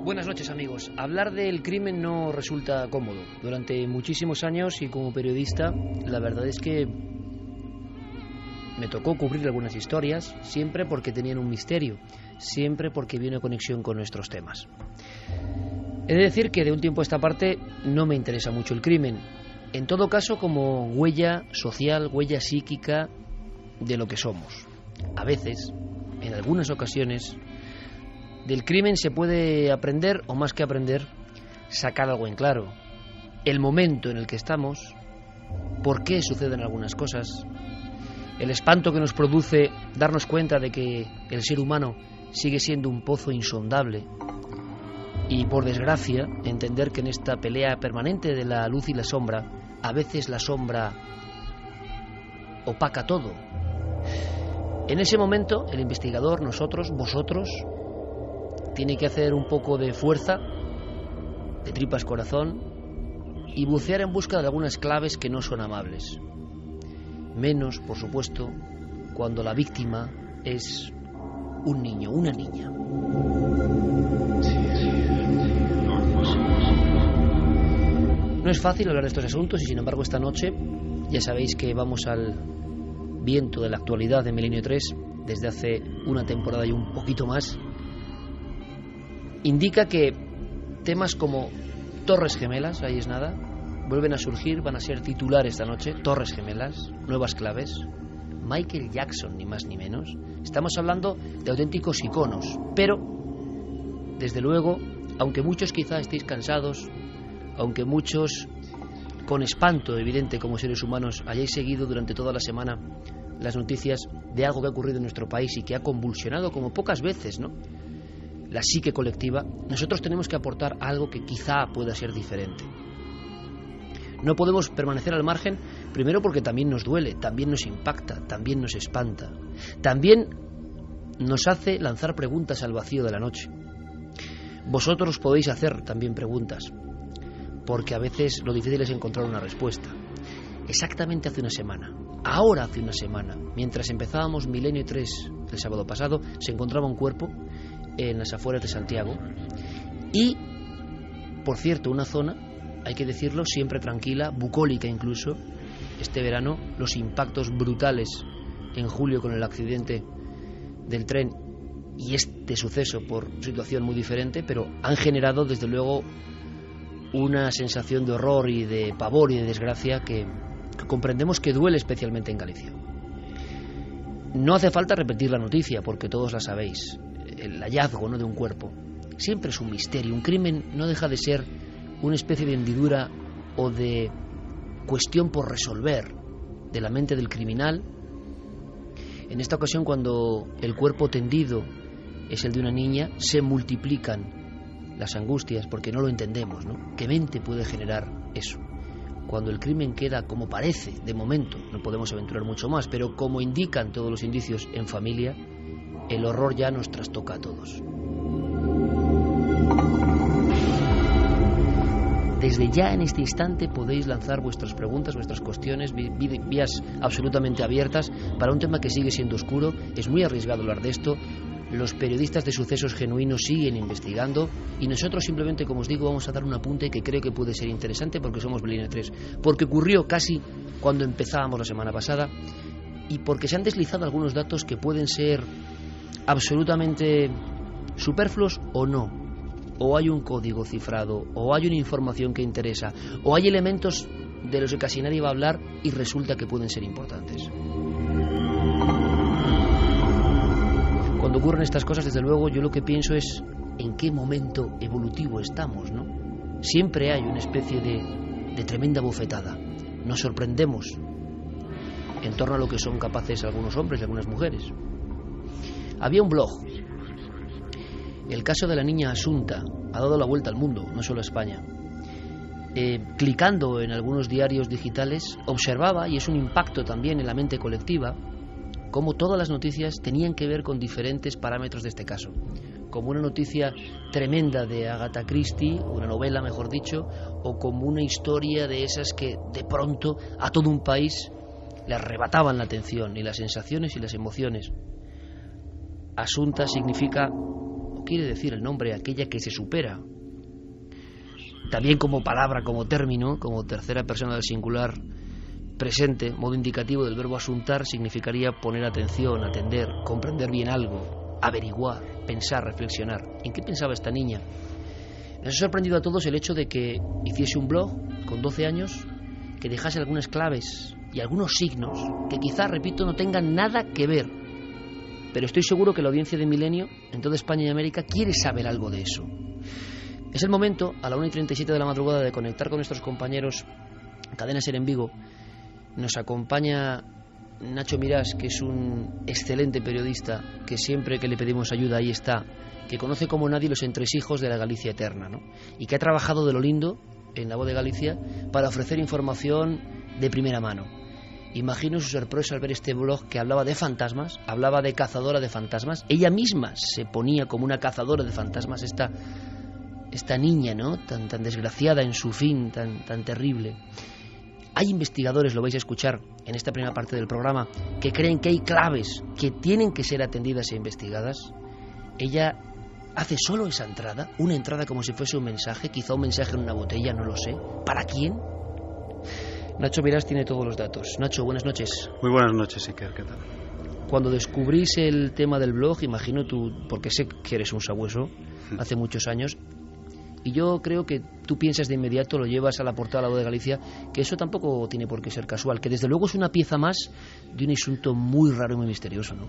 Buenas noches, amigos. Hablar del crimen no resulta cómodo. Durante muchísimos años y como periodista, la verdad es que me tocó cubrir algunas historias, siempre porque tenían un misterio, siempre porque había una conexión con nuestros temas. He de decir que de un tiempo a esta parte no me interesa mucho el crimen. En todo caso, como huella social, huella psíquica de lo que somos. A veces, en algunas ocasiones, del crimen se puede aprender, o más que aprender, sacar algo en claro. El momento en el que estamos, por qué suceden algunas cosas, el espanto que nos produce darnos cuenta de que el ser humano sigue siendo un pozo insondable y, por desgracia, entender que en esta pelea permanente de la luz y la sombra, a veces la sombra opaca todo. En ese momento, el investigador, nosotros, vosotros, tiene que hacer un poco de fuerza, de tripas corazón, y bucear en busca de algunas claves que no son amables. Menos, por supuesto, cuando la víctima es un niño, una niña. No es fácil hablar de estos asuntos y, sin embargo, esta noche ya sabéis que vamos al viento de la actualidad de Milenio 3 desde hace una temporada y un poquito más. Indica que temas como Torres Gemelas, ahí es nada, vuelven a surgir, van a ser titular esta noche. Torres Gemelas, nuevas claves, Michael Jackson, ni más ni menos. Estamos hablando de auténticos iconos, pero desde luego, aunque muchos quizá estéis cansados, aunque muchos con espanto evidente como seres humanos hayáis seguido durante toda la semana las noticias de algo que ha ocurrido en nuestro país y que ha convulsionado como pocas veces, ¿no?, la psique colectiva, nosotros tenemos que aportar algo que quizá pueda ser diferente. No podemos permanecer al margen, primero porque también nos duele, también nos impacta, también nos espanta, también nos hace lanzar preguntas al vacío de la noche. Vosotros podéis hacer también preguntas, porque a veces lo difícil es encontrar una respuesta. Exactamente hace una semana, ahora hace una semana, mientras empezábamos Milenio 3 el sábado pasado, se encontraba un cuerpo en las afueras de Santiago y, por cierto, una zona, hay que decirlo, siempre tranquila, bucólica incluso. Este verano los impactos brutales en julio con el accidente del tren y este suceso por situación muy diferente, pero han generado desde luego una sensación de horror y de pavor y de desgracia que comprendemos que duele especialmente en Galicia. No hace falta repetir la noticia porque todos la sabéis. El hallazgo, ¿no?, de un cuerpo siempre es un misterio. Un crimen no deja de ser una especie de hendidura o de cuestión por resolver de la mente del criminal. En esta ocasión, cuando el cuerpo tendido es el de una niña, se multiplican las angustias porque no lo entendemos, ¿no? ¿Qué mente puede generar eso? Cuando el crimen queda como parece, de momento, no podemos aventurar mucho más, pero como indican todos los indicios, en familia, el horror ya nos trastoca a todos. Desde ya en este instante podéis lanzar vuestras preguntas, vuestras cuestiones, vías absolutamente abiertas para un tema que sigue siendo oscuro. Es muy arriesgado hablar de esto. Los periodistas de sucesos genuinos siguen investigando y nosotros simplemente, como os digo, vamos a dar un apunte que creo que puede ser interesante porque somos Milenio 3, porque ocurrió casi cuando empezábamos la semana pasada y porque se han deslizado algunos datos que pueden ser absolutamente superfluos o no, o hay un código cifrado, o hay una información que interesa, o hay elementos de los que casi nadie va a hablar y resulta que pueden ser importantes. Cuando ocurren estas cosas, desde luego, yo lo que pienso es en qué momento evolutivo estamos, ¿no? Siempre hay una especie de tremenda bofetada. Nos sorprendemos en torno a lo que son capaces algunos hombres y algunas mujeres. Había un blog. El caso de la niña Asunta ha dado la vuelta al mundo, no solo a España. Clicando en algunos diarios digitales, observaba, y es un impacto también en la mente colectiva, cómo todas las noticias tenían que ver con diferentes parámetros de este caso. Como una noticia tremenda de Agatha Christie, una novela mejor dicho, o como una historia de esas que de pronto a todo un país le arrebataban la atención y las sensaciones y las emociones. Asunta significa quiere decir el nombre aquella que se supera. También como palabra, como término, como tercera persona del singular presente, modo indicativo del verbo asuntar, significaría poner atención, atender, comprender bien algo, averiguar, pensar, reflexionar. ¿En qué pensaba esta niña? Nos ha sorprendido a todos el hecho de que hiciese un blog con 12 años, que dejase algunas claves y algunos signos que quizá, repito, no tengan nada que ver. Pero estoy seguro que la audiencia de Milenio, en toda España y América, quiere saber algo de eso. Es el momento, a la 1:37 de la madrugada, de conectar con nuestros compañeros Cadena SER en Vigo. Nos acompaña Nacho Mirás, que es un excelente periodista, que siempre que le pedimos ayuda ahí está, que conoce como nadie los entresijos de la Galicia eterna, ¿no? Y que ha trabajado de lo lindo en La Voz de Galicia para ofrecer información de primera mano. Imagino su sorpresa al ver este blog que hablaba de fantasmas, hablaba de cazadora de fantasmas. Ella misma se ponía como una cazadora de fantasmas, esta niña, ¿no? Tan desgraciada en su fin, tan terrible. Hay investigadores, lo vais a escuchar en esta primera parte del programa, que creen que hay claves que tienen que ser atendidas e investigadas. Ella hace solo esa entrada, una entrada como si fuese un mensaje, quizá un mensaje en una botella, no lo sé. ¿Para quién? Nacho Mirás tiene todos los datos. Nacho, buenas noches. Muy buenas noches, Iker, ¿qué tal? Cuando descubrís el tema del blog, imagino tú, porque sé que eres un sabueso, hace muchos años, y yo creo que tú piensas de inmediato, lo llevas a la portada de La Voz de Galicia, que eso tampoco tiene por qué ser casual, que desde luego es una pieza más de un asunto muy raro y muy misterioso, ¿no?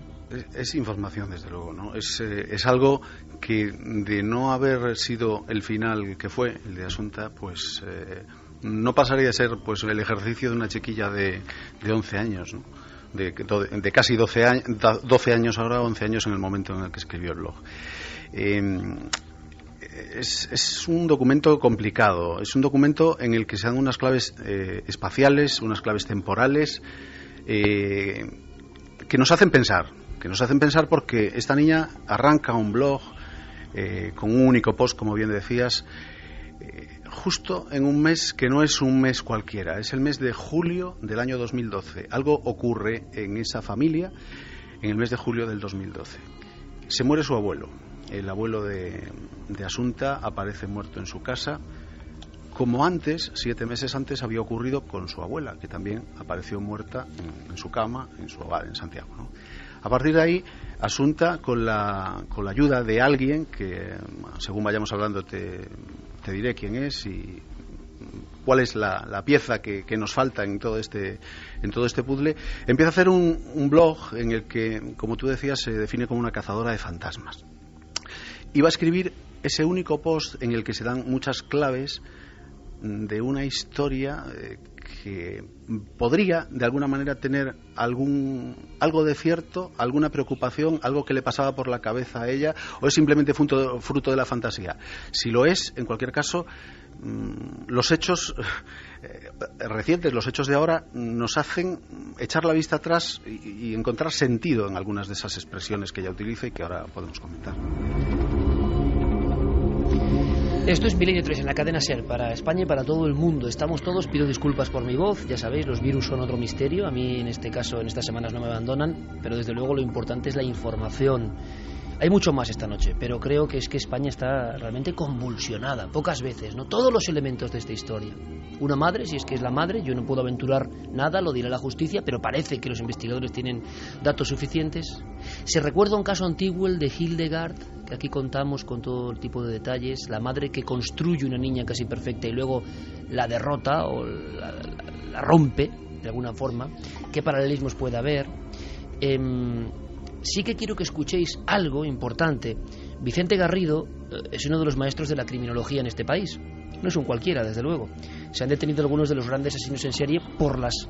Es información, desde luego, ¿no? Es algo que, de no haber sido el final que fue, el de Asunta, pues no pasaría a ser pues el ejercicio de una chiquilla de 11 años, ¿no? De casi 12 años ahora, 11 años en el momento en el que escribió el blog. Es un documento complicado, es un documento en el que se dan unas claves espaciales, unas claves temporales que nos hacen pensar porque esta niña arranca un blog con un único post, como bien decías, justo en un mes que no es un mes cualquiera, es el mes de julio del año 2012. Algo ocurre en esa familia en el mes de julio del 2012. Se muere su abuelo. El abuelo de Asunta aparece muerto en su casa, como antes, 7 meses antes, había ocurrido con su abuela, que también apareció muerta en su cama, en su hogar, en Santiago, ¿no? A partir de ahí, Asunta, con la ayuda de alguien, que según vayamos hablando te diré quién es y cuál es la pieza que nos falta en todo este puzzle, empieza a hacer un blog en el que, como tú decías, se define como una cazadora de fantasmas. Y va a escribir ese único post en el que se dan muchas claves de una historia que podría, de alguna manera, tener algo de cierto, alguna preocupación, algo que le pasaba por la cabeza a ella, o es simplemente fruto de la fantasía. Si lo es, en cualquier caso, los hechos recientes, los hechos de ahora, nos hacen echar la vista atrás y encontrar sentido en algunas de esas expresiones que ella utiliza y que ahora podemos comentar. Esto es Milenio 3 en la cadena SER, para España y para todo el mundo. Estamos todos, pido disculpas por mi voz, ya sabéis, los virus son otro misterio. A mí en este caso, en estas semanas no me abandonan, pero desde luego lo importante es la información. Hay mucho más esta noche, pero creo que es que España está realmente convulsionada, pocas veces, ¿no? Todos los elementos de esta historia. Una madre, si es que es la madre, yo no puedo aventurar nada, lo dirá la justicia, pero parece que los investigadores tienen datos suficientes. Se recuerda un caso antiguo, el de Hildegard, que aquí contamos con todo el tipo de detalles, la madre que construye una niña casi perfecta y luego la derrota o la rompe, de alguna forma. ¿Qué paralelismos puede haber? Sí que quiero que escuchéis algo importante. Vicente Garrido es uno de los maestros de la criminología en este país. No es un cualquiera, desde luego. Se han detenido algunos de los grandes asesinos en serie por las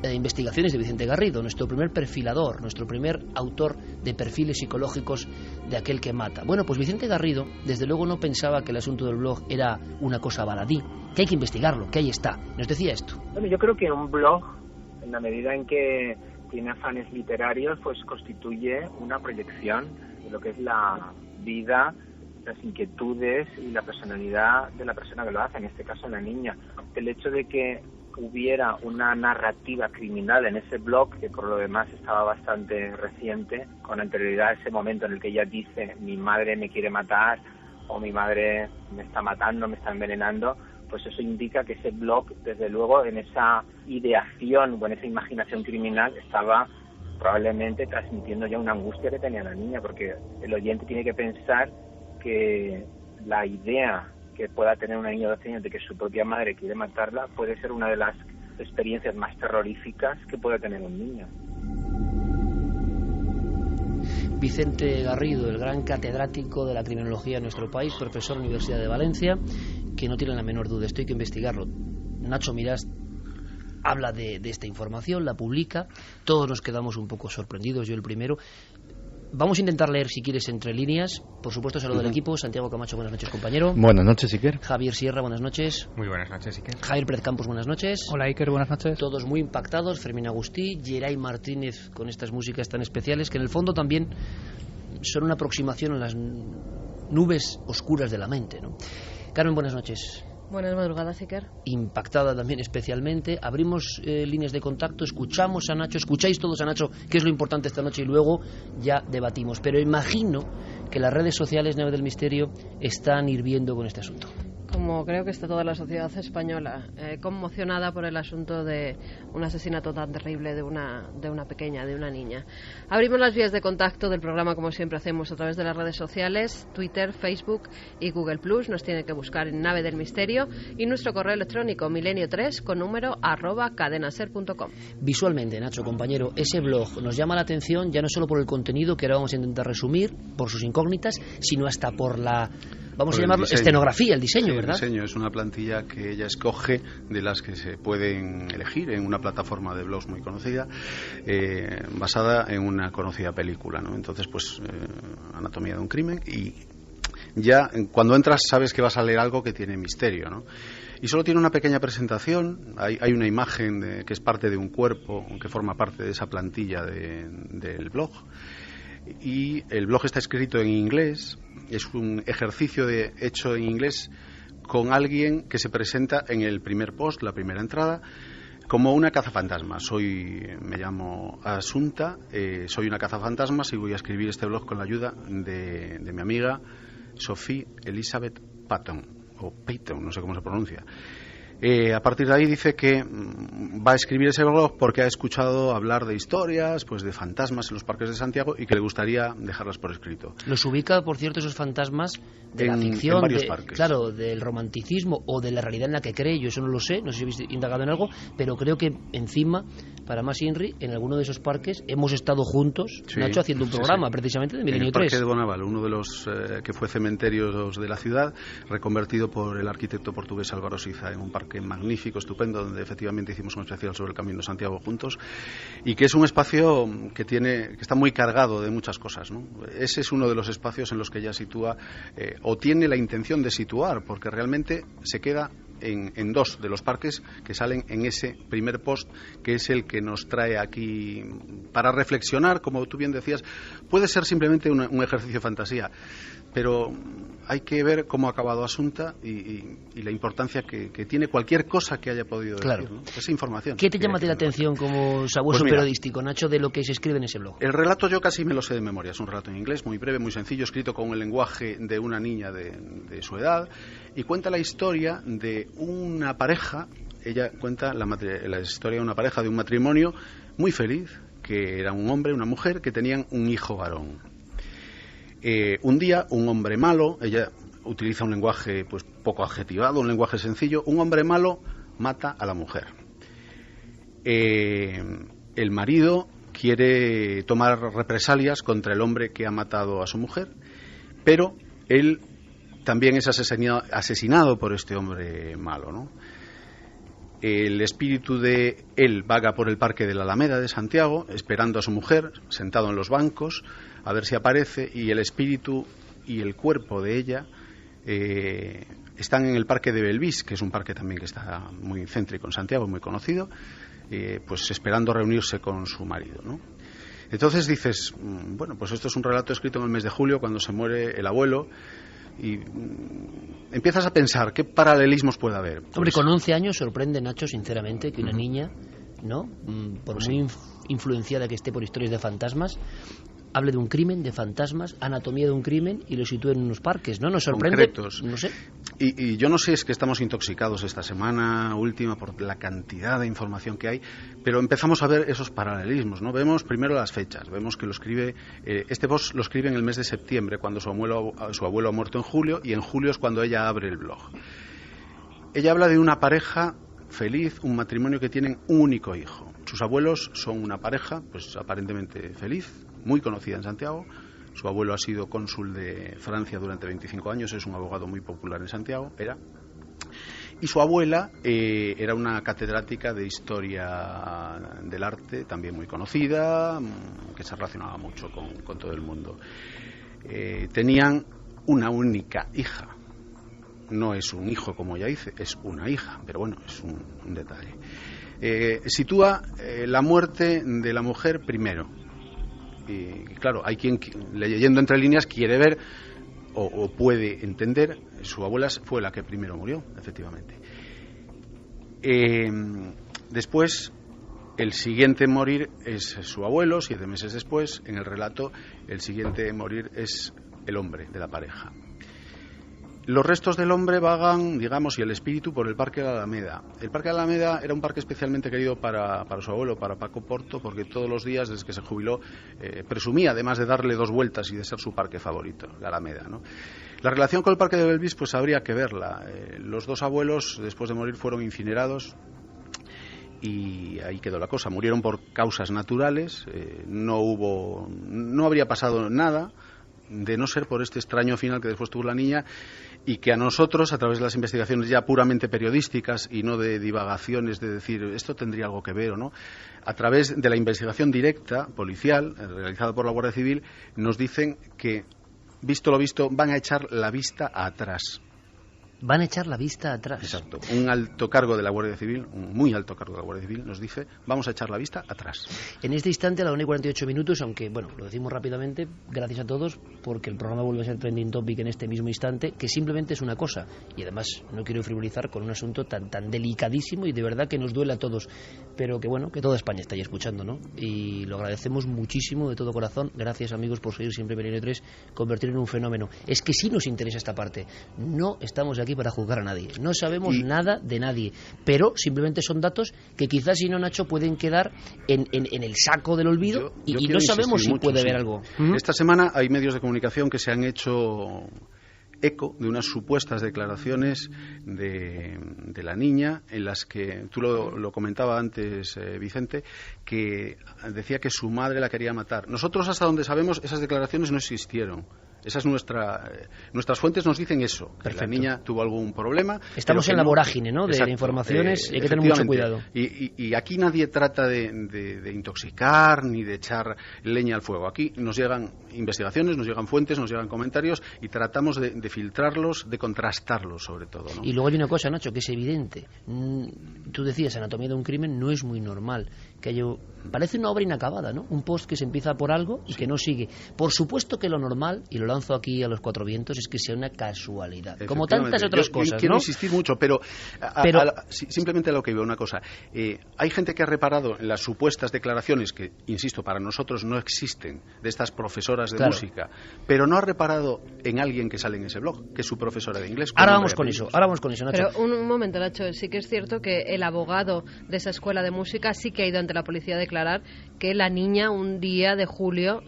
investigaciones de Vicente Garrido, nuestro primer perfilador, nuestro primer autor de perfiles psicológicos de aquel que mata. Bueno, pues Vicente Garrido, desde luego, no pensaba que el asunto del blog era una cosa baladí, que hay que investigarlo, que ahí está. Nos decía esto. Bueno, yo creo que un blog, en la medida en que tiene afanes literarios, pues constituye una proyección de lo que es la vida, las inquietudes y la personalidad de la persona que lo hace, en este caso la niña. El hecho de que hubiera una narrativa criminal en ese blog, que por lo demás estaba bastante reciente, con anterioridad a ese momento en el que ella dice mi madre me quiere matar o mi madre me está matando, me está envenenando, pues eso indica que ese blog, desde luego, en esa ideación o en esa imaginación criminal estaba probablemente transmitiendo ya una angustia que tenía la niña, porque el oyente tiene que pensar que la idea que pueda tener una niña de 12 años de que su propia madre quiere matarla puede ser una de las experiencias más terroríficas que puede tener un niño. Vicente Garrido, el gran catedrático de la criminología en nuestro país, profesor de la Universidad de Valencia, que no tiene la menor duda, esto hay que investigarlo. Nacho Mirás habla de esta información, la publica, todos nos quedamos un poco sorprendidos, yo el primero. Vamos a intentar leer, si quieres, entre líneas. Por supuesto, saludo del equipo. Santiago Camacho, buenas noches, compañero. Buenas noches, Iker. Javier Sierra, buenas noches. Muy buenas noches, Iker. Javier Pérez Campos, buenas noches. Hola, Iker, buenas noches. Todos muy impactados. Fermín Agustí, Geray Martínez, con estas músicas tan especiales, que en el fondo también son una aproximación a las nubes oscuras de la mente, ¿no? Carmen, buenas noches. Buenas madrugadas, Iker. Impactada también especialmente. Abrimos líneas de contacto, escuchamos a Nacho, escucháis todos a Nacho, que es lo importante esta noche, y luego ya debatimos. Pero imagino que las redes sociales, Nave del Misterio, están hirviendo con este asunto. Como creo que está toda la sociedad española, conmocionada por el asunto de un asesinato tan terrible de una pequeña, de una niña. Abrimos las vías de contacto del programa, como siempre hacemos, a través de las redes sociales, Twitter, Facebook y Google+. Nos tiene que buscar en Nave del Misterio, y nuestro correo electrónico milenio3 con número @cadenaser.com. Visualmente, Nacho, compañero, ese blog nos llama la atención ya no solo por el contenido, que ahora vamos a intentar resumir, por sus incógnitas, sino hasta por la... Vamos a llamarlo escenografía, el diseño, ¿verdad? El diseño es una plantilla que ella escoge de las que se pueden elegir en una plataforma de blogs muy conocida, basada en una conocida película, ¿no? Entonces, pues, Anatomía de un crimen, y ya cuando entras sabes que vas a leer algo que tiene misterio, ¿no? Y solo tiene una pequeña presentación, hay una imagen que es parte de un cuerpo, que forma parte de esa plantilla del blog. Y el blog está escrito en inglés, es un ejercicio hecho en inglés con alguien que se presenta en el primer post, la primera entrada, como una cazafantasmas. Me llamo Asunta, soy una cazafantasmas y voy a escribir este blog con la ayuda de mi amiga Sophie Elizabeth Patton, o Peyton, no sé cómo se pronuncia. A partir de ahí dice que va a escribir ese blog porque ha escuchado hablar de historias, pues de fantasmas en los parques de Santiago, y que le gustaría dejarlas por escrito. Los ubica, por cierto, esos fantasmas de la ficción, en varios parques. Claro, del romanticismo o de la realidad en la que cree. Yo eso no lo sé, no sé si habéis indagado en algo, pero creo que encima, para más Inri, en alguno de esos parques hemos estado juntos, sí, Nacho, haciendo un programa precisamente de Milenio 3. En el Parque de Bonaval, uno de los que fue cementerios de la ciudad, reconvertido por el arquitecto portugués Álvaro Siza en un parque magnífico, estupendo, donde efectivamente hicimos un especial sobre el Camino de Santiago juntos, y que es un espacio que está muy cargado de muchas cosas, ¿no? Ese es uno de los espacios en los que ella sitúa, o tiene la intención de situar, porque realmente se queda en dos de los parques que salen en ese primer post, que es el que nos trae aquí para reflexionar. Como tú bien decías, puede ser simplemente un ejercicio de fantasía, pero hay que ver cómo ha acabado Asunta y la importancia que tiene cualquier cosa que haya podido decir, ¿no? Esa información. ¿Qué te llama la atención como sabueso periodístico, Nacho, de lo que se escribe en ese blog? El relato yo casi me lo sé de memoria. Es un relato en inglés, muy breve, muy sencillo, escrito con el lenguaje de una niña de su edad, y cuenta la historia de una pareja. Ella cuenta la historia de una pareja, de un matrimonio muy feliz, que era un hombre y una mujer que tenían un hijo varón. Un día, un hombre malo, ella utiliza un lenguaje pues poco adjetivado, un lenguaje sencillo, un hombre malo mata a la mujer. El marido quiere tomar represalias contra el hombre que ha matado a su mujer, pero él también es asesinado por este hombre malo, ¿no? El espíritu de él vaga por el parque de la Alameda de Santiago, esperando a su mujer, sentado en los bancos, a ver si aparece, y el espíritu y el cuerpo de ella están en el parque de Belvís, que es un parque también que está muy céntrico en Santiago, muy conocido, pues esperando reunirse con su marido, ¿no? Entonces dices, bueno, pues esto es un relato escrito en el mes de julio, cuando se muere el abuelo, y empiezas a pensar qué paralelismos puede haber. Hombre, con 11 años sorprende, Nacho, sinceramente, que una niña, ¿no? Por muy influenciada que esté por historias de fantasmas, hable de un crimen, de fantasmas, anatomía de un crimen y lo sitúe en unos parques, ¿no? Nos sorprende. Concretos. No sé. Y yo no sé, es que estamos intoxicados esta semana última por la cantidad de información que hay, pero empezamos a ver esos paralelismos, ¿no? Vemos primero las fechas, vemos que lo escribe, este post lo escribe en el mes de septiembre, cuando su abuelo ha muerto en julio, y en julio es cuando ella abre el blog. Ella habla de una pareja feliz, un matrimonio que tienen un único hijo. Sus abuelos son una pareja, pues aparentemente feliz, muy conocida en Santiago. Su abuelo ha sido cónsul de Francia durante 25 años, es un abogado muy popular en Santiago, y su abuela era una catedrática de historia del arte, también muy conocida, que se relacionaba mucho con todo el mundo. Tenían una única hija. No es un hijo, como ya dice, es una hija, pero bueno, es un detalle. Sitúa la muerte de la mujer primero. Y claro, hay quien, leyendo entre líneas, quiere ver o puede entender, su abuela fue la que primero murió, efectivamente. Después, el siguiente en morir es su abuelo, 7 meses después. En el relato, el siguiente en morir es el hombre de la pareja. Los restos del hombre vagan, digamos, y el espíritu por el Parque de la Alameda. El Parque de la Alameda era un parque especialmente querido para su abuelo, para Paco Porto, porque todos los días, desde que se jubiló, presumía, además de darle 2 vueltas y de ser su parque favorito, la Alameda, ¿no? La relación con el Parque de Belvis, pues habría que verla. Los 2 abuelos, después de morir, fueron incinerados y ahí quedó la cosa. Murieron por causas naturales, no habría pasado nada, de no ser por este extraño final que después tuvo la niña, y que a nosotros, a través de las investigaciones ya puramente periodísticas y no de divagaciones de decir esto tendría algo que ver o no, a través de la investigación directa, policial, realizada por la Guardia Civil, nos dicen que, visto lo visto, van a echar la vista atrás. Van a echar la vista atrás. Exacto. Un alto cargo de la Guardia Civil, un muy alto cargo de la Guardia Civil, nos dice, vamos a echar la vista atrás. En este instante, a la 1:48, aunque, bueno, lo decimos rápidamente, gracias a todos, porque el programa vuelve a ser trending topic en este mismo instante, que simplemente es una cosa, y además no quiero frivolizar con un asunto tan delicadísimo y de verdad que nos duele a todos, pero que bueno, que toda España está ahí escuchando, ¿no? Y lo agradecemos muchísimo de todo corazón. Gracias, amigos, por seguir siempre Milenio 3, convertir en un fenómeno. Es que sí nos interesa esta parte. No estamos aquí para juzgar a nadie, no sabemos nada de nadie, pero simplemente son datos que quizás, si no, Nacho, pueden quedar en el saco del olvido y no sabemos si puede haber algo. Esta semana hay medios de comunicación que se han hecho eco de unas supuestas declaraciones de la niña, en las que tú lo comentaba antes, Vicente, que decía que su madre la quería matar. Nosotros, hasta donde sabemos, esas declaraciones no existieron. Esa es nuestras fuentes nos dicen eso. Perfecto. Que la niña tuvo algún problema. Estamos en la vorágine, ¿no? De informaciones, hay que tener mucho cuidado. Y aquí nadie trata de intoxicar ni de echar leña al fuego. Aquí nos llegan investigaciones, nos llegan fuentes, nos llegan comentarios y tratamos de filtrarlos, de contrastarlos, sobre todo, ¿no? Y luego hay una cosa, Nacho, que es evidente. Tú decías, anatomía de un crimen, no es muy normal que haya... Parece una obra inacabada, ¿no? Un post que se empieza por algo y que no sigue. Por supuesto que lo normal, y lo lanzo aquí a los 4 vientos, es que sea una casualidad, como tantas otras cosas, yo quiero ¿no? insistir mucho, pero simplemente a lo que veo, una cosa. Hay gente que ha reparado en las supuestas declaraciones que, insisto, para nosotros no existen, de estas profesoras de música, pero no ha reparado en alguien que sale en ese blog, que es su profesora de inglés. Ahora vamos con eso, Nacho. Pero un momento, Nacho, sí que es cierto que el abogado de esa escuela de música sí que ha ido ante la policía a declarar que la niña un día de julio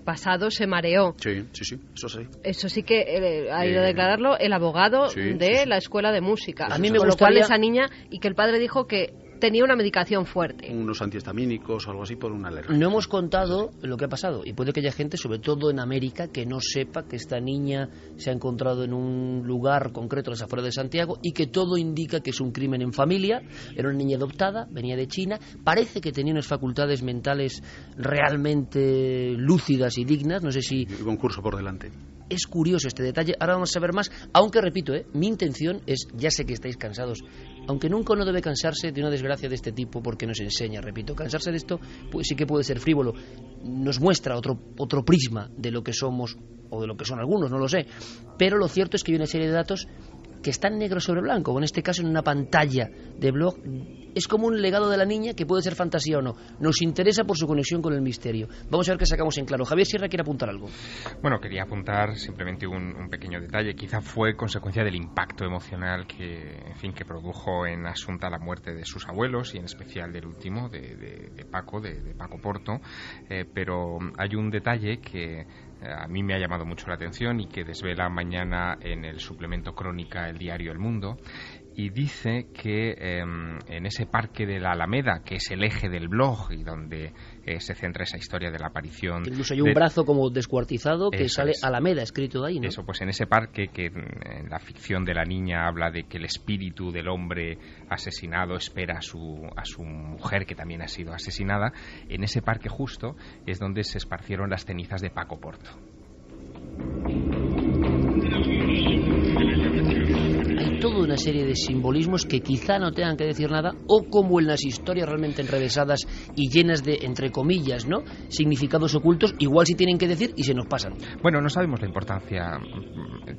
pasado se mareó. Sí, eso sí. Eso sí que ha ido a declararlo el abogado de la escuela de música. A mí me con gustaría... lo cual esa niña, y que el padre dijo que tenía una medicación fuerte. Unos antihistamínicos o algo así por una alergia. No hemos contado lo que ha pasado y puede que haya gente, sobre todo en América, que no sepa que esta niña se ha encontrado en un lugar concreto, en las afueras de Santiago, y que todo indica que es un crimen en familia. Era una niña adoptada, venía de China, parece que tenía unas facultades mentales realmente lúcidas y dignas. No sé si... Un concurso por delante. Es curioso este detalle, ahora vamos a saber más, aunque repito, mi intención es, ya sé que estáis cansados, aunque nunca uno debe cansarse de una desgracia de este tipo porque nos enseña, repito, cansarse de esto pues sí que puede ser frívolo. nos muestra otro prisma de lo que somos o de lo que son algunos, no lo sé, pero lo cierto es que hay una serie de datos que están negro sobre blanco, o en este caso en una pantalla de blog. Es como un legado de la niña que puede ser fantasía o no. Nos interesa por su conexión con el misterio. Vamos a ver qué sacamos en claro. Javier Sierra quiere apuntar algo. Bueno, quería apuntar simplemente un pequeño detalle. Quizá fue consecuencia del impacto emocional que produjo en Asunta la muerte de sus abuelos, y en especial del último, de Paco Porto. Pero hay un detalle que a mí me ha llamado mucho la atención y que desvela mañana en el suplemento Crónica el diario El Mundo, y dice que en ese parque de la Alameda, que es el eje del blog y donde se centra esa historia de la aparición... Incluso hay un brazo como descuartizado que sale Alameda escrito ahí, ¿no? Eso, pues en ese parque, que en la ficción de la niña habla de que el espíritu del hombre asesinado espera a su mujer, que también ha sido asesinada, en ese parque justo es donde se esparcieron las cenizas de Paco Porto. Toda una serie de simbolismos que quizá no tengan que decir nada, o como en las historias realmente enrevesadas y llenas de, entre comillas, ¿no?, significados ocultos, igual sí tienen que decir y se nos pasan. Bueno, no sabemos la importancia,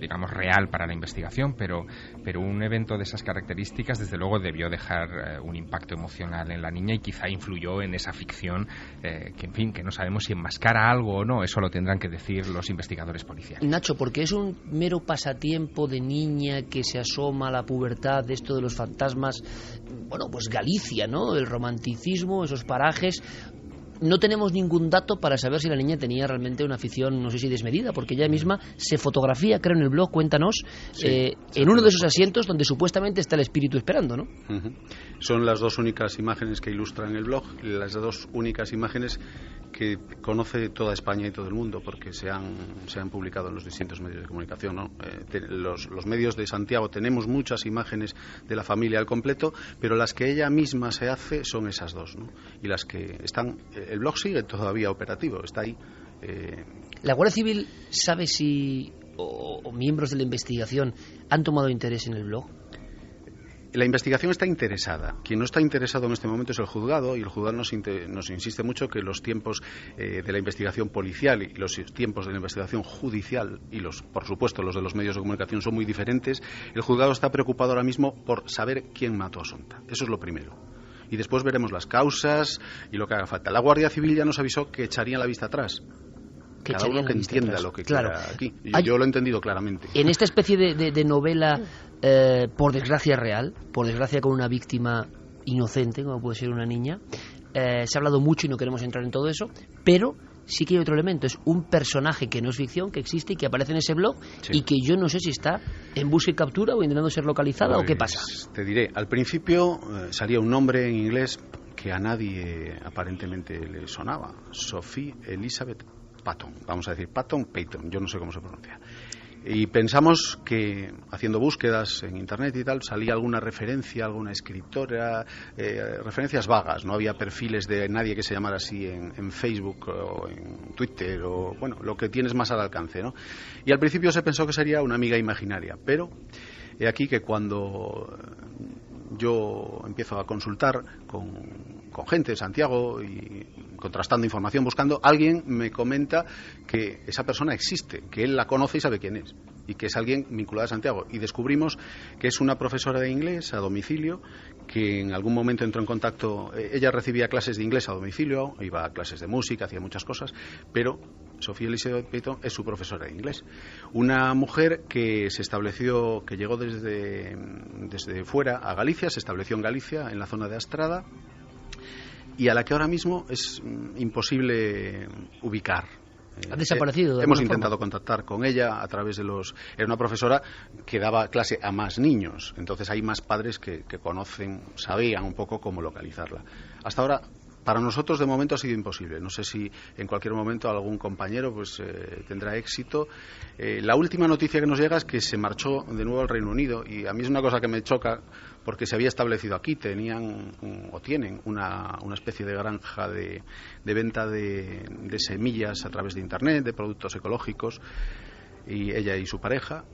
digamos, real para la investigación, pero un evento de esas características desde luego debió dejar un impacto emocional en la niña, y quizá influyó en esa ficción que, en fin, que no sabemos si enmascara algo o no. Eso lo tendrán que decir los investigadores policiales. Nacho, porque es un mero pasatiempo de niña que se asoma a la pubertad, de esto de los fantasmas, bueno, pues Galicia, ¿no?, el romanticismo, esos parajes. No tenemos ningún dato para saber si la niña tenía realmente una afición, no sé si desmedida, porque ella misma se fotografía, creo, en el blog, cuéntanos, en uno de esos asientos donde supuestamente está el espíritu esperando, ¿no? Uh-huh. Son las dos únicas imágenes que ilustran el blog, las dos únicas imágenes que conoce toda España y todo el mundo, porque se han publicado en los distintos medios de comunicación, ¿no? Los medios de Santiago tenemos muchas imágenes de la familia al completo, pero las que ella misma se hace son esas dos, ¿no? Y las que están... El blog sigue todavía operativo, está ahí. ¿La Guardia Civil sabe si o miembros de la investigación han tomado interés en el blog? La investigación está interesada. Quien no está interesado en este momento es el juzgado, y el juzgado nos insiste mucho que los tiempos de la investigación policial y los tiempos de la investigación judicial y por supuesto los de los medios de comunicación son muy diferentes. El juzgado está preocupado ahora mismo por saber quién mató a Asunta. Eso es lo primero. Y después veremos las causas y lo que haga falta. La Guardia Civil ya nos avisó que echaría la vista atrás. Cada uno que entienda atrás lo que quiera aquí. Yo lo he entendido claramente. En esta especie de novela, por desgracia real, por desgracia con una víctima inocente, como puede ser una niña, se ha hablado mucho y no queremos entrar en todo eso, pero sí que hay otro elemento. Es un personaje que no es ficción, que existe y que aparece en ese blog, sí, y que yo no sé si está en busca y captura o intentando ser localizada, pues, o qué pasa. Te diré, al principio salía un nombre en inglés que a nadie aparentemente le sonaba: Sophie Elizabeth Patton, vamos a decir Payton, yo no sé cómo se pronuncia. Y pensamos que, haciendo búsquedas en internet y tal, salía alguna referencia, alguna escritora, referencias vagas. No había perfiles de nadie que se llamara así en Facebook o en Twitter, o bueno, lo que tienes más al alcance, ¿no? Y al principio se pensó que sería una amiga imaginaria, pero he aquí que cuando yo empiezo a consultar con gente de Santiago y contrastando información, buscando, alguien me comenta que esa persona existe, que él la conoce y sabe quién es, y que es alguien vinculado a Santiago. Y descubrimos que es una profesora de inglés a domicilio, que en algún momento entró en contacto. Ella recibía clases de inglés a domicilio, iba a clases de música, hacía muchas cosas, pero Sophie Elizabeth Patton es su profesora de inglés. Una mujer que se estableció, que llegó desde fuera a Galicia, se estableció en Galicia, en la zona de Astrada, y a la que ahora mismo es imposible ubicar. ¿Ha desaparecido? Hemos intentado contactar con ella a través de Era una profesora que daba clase a más niños, entonces hay más padres que conocen, sabían un poco cómo localizarla. Hasta ahora, para nosotros de momento ha sido imposible. No sé si en cualquier momento algún compañero tendrá éxito. La última noticia que nos llega es que se marchó de nuevo al Reino Unido, y a mí es una cosa que me choca porque se había establecido aquí. Tienen una especie de granja de venta de semillas a través de internet, de productos ecológicos, y ella y su pareja.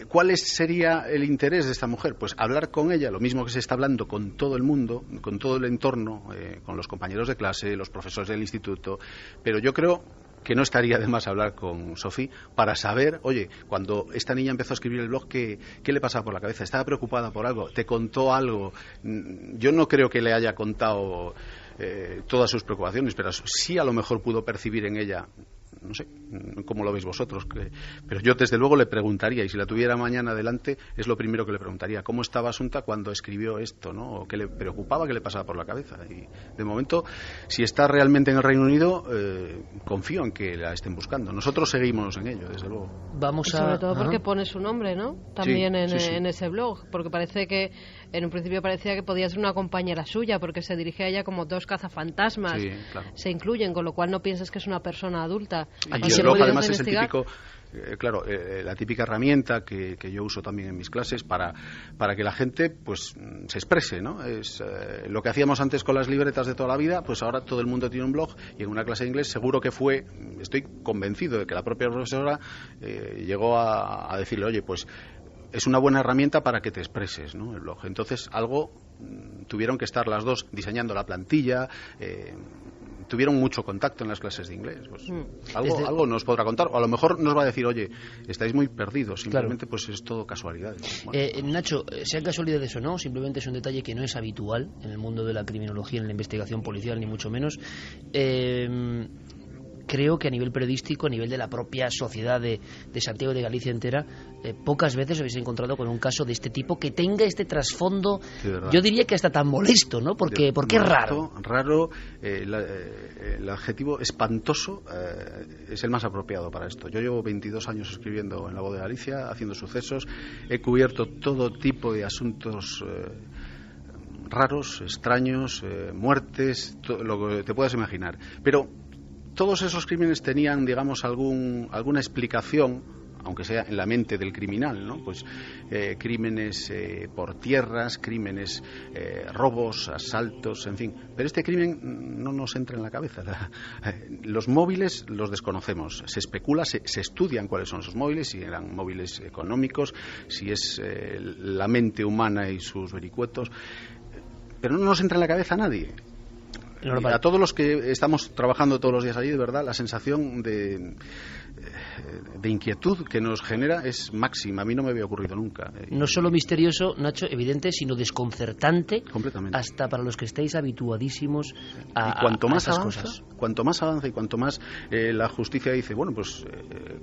¿cuál sería el interés de esta mujer? Pues hablar con ella, lo mismo que se está hablando con todo el mundo, con todo el entorno, con los compañeros de clase, los profesores del instituto, pero yo creo que no estaría de más hablar con Sofía para saber, oye, cuando esta niña empezó a escribir el blog, ¿qué le pasaba por la cabeza? ¿Estaba preocupada por algo? ¿Te contó algo? Yo no creo que le haya contado todas sus preocupaciones, pero sí a lo mejor pudo percibir en ella, no sé cómo lo veis vosotros, pero yo desde luego le preguntaría, y si la tuviera mañana delante, es lo primero que le preguntaría, ¿cómo estaba Asunta cuando escribió esto, ¿no? ¿O qué le preocupaba, qué le pasaba por la cabeza? Y de momento, si está realmente en el Reino Unido, confío en que la estén buscando. Nosotros seguimos en ello, desde luego. Sobre todo porque pone su nombre, ¿no? También sí, en ese blog, porque parece que en un principio parecía que podía ser una compañera suya, porque se dirige a ella como dos cazafantasmas, sí, claro. Se incluyen, con lo cual no piensas que es una persona adulta. Y el blog además es el típico, la típica herramienta que yo uso también en mis clases para que la gente pues se exprese, ¿no? Es lo que hacíamos antes con las libretas de toda la vida, pues ahora todo el mundo tiene un blog, y en una clase de inglés seguro que estoy convencido de que la propia profesora llegó a decirle, oye, pues es una buena herramienta para que te expreses, ¿no? El blog. Entonces tuvieron que estar las dos diseñando la plantilla, tuvieron mucho contacto en las clases de inglés. Pues, algo nos podrá contar, o a lo mejor nos va a decir, oye, estáis muy perdidos, simplemente claro. Pues es todo casualidad. Bueno. Nacho, sean casualidades o no, simplemente es un detalle que no es habitual en el mundo de la criminología, en la investigación policial, ni mucho menos. Creo que a nivel periodístico, a nivel de la propia sociedad de Santiago de Galicia entera, pocas veces habéis encontrado con un caso de este tipo que tenga este trasfondo, yo diría que hasta tan molesto, ¿no? Porque es raro. Raro, el adjetivo espantoso es el más apropiado para esto. Yo llevo 22 años escribiendo en La Voz de Galicia, haciendo sucesos, he cubierto todo tipo de asuntos raros, extraños, muertes, lo que te puedas imaginar. Pero todos esos crímenes tenían, digamos, alguna explicación, aunque sea en la mente del criminal, ¿no? Pues crímenes por tierras, crímenes, robos, asaltos, en fin. Pero este crimen no nos entra en la cabeza. Los móviles los desconocemos. Se especula, se estudian cuáles son esos móviles, si eran móviles económicos, si es la mente humana y sus vericuetos. Pero no nos entra en la cabeza a nadie. A todos los que estamos trabajando todos los días allí, de verdad, la sensación de inquietud que nos genera es máxima. A mí no me había ocurrido nunca. No solo misterioso, Nacho, evidente, sino desconcertante. Completamente. Hasta para los que estáis habituadísimos a estas cosas. Cuanto más avanza y cuanto más la justicia dice, bueno, pues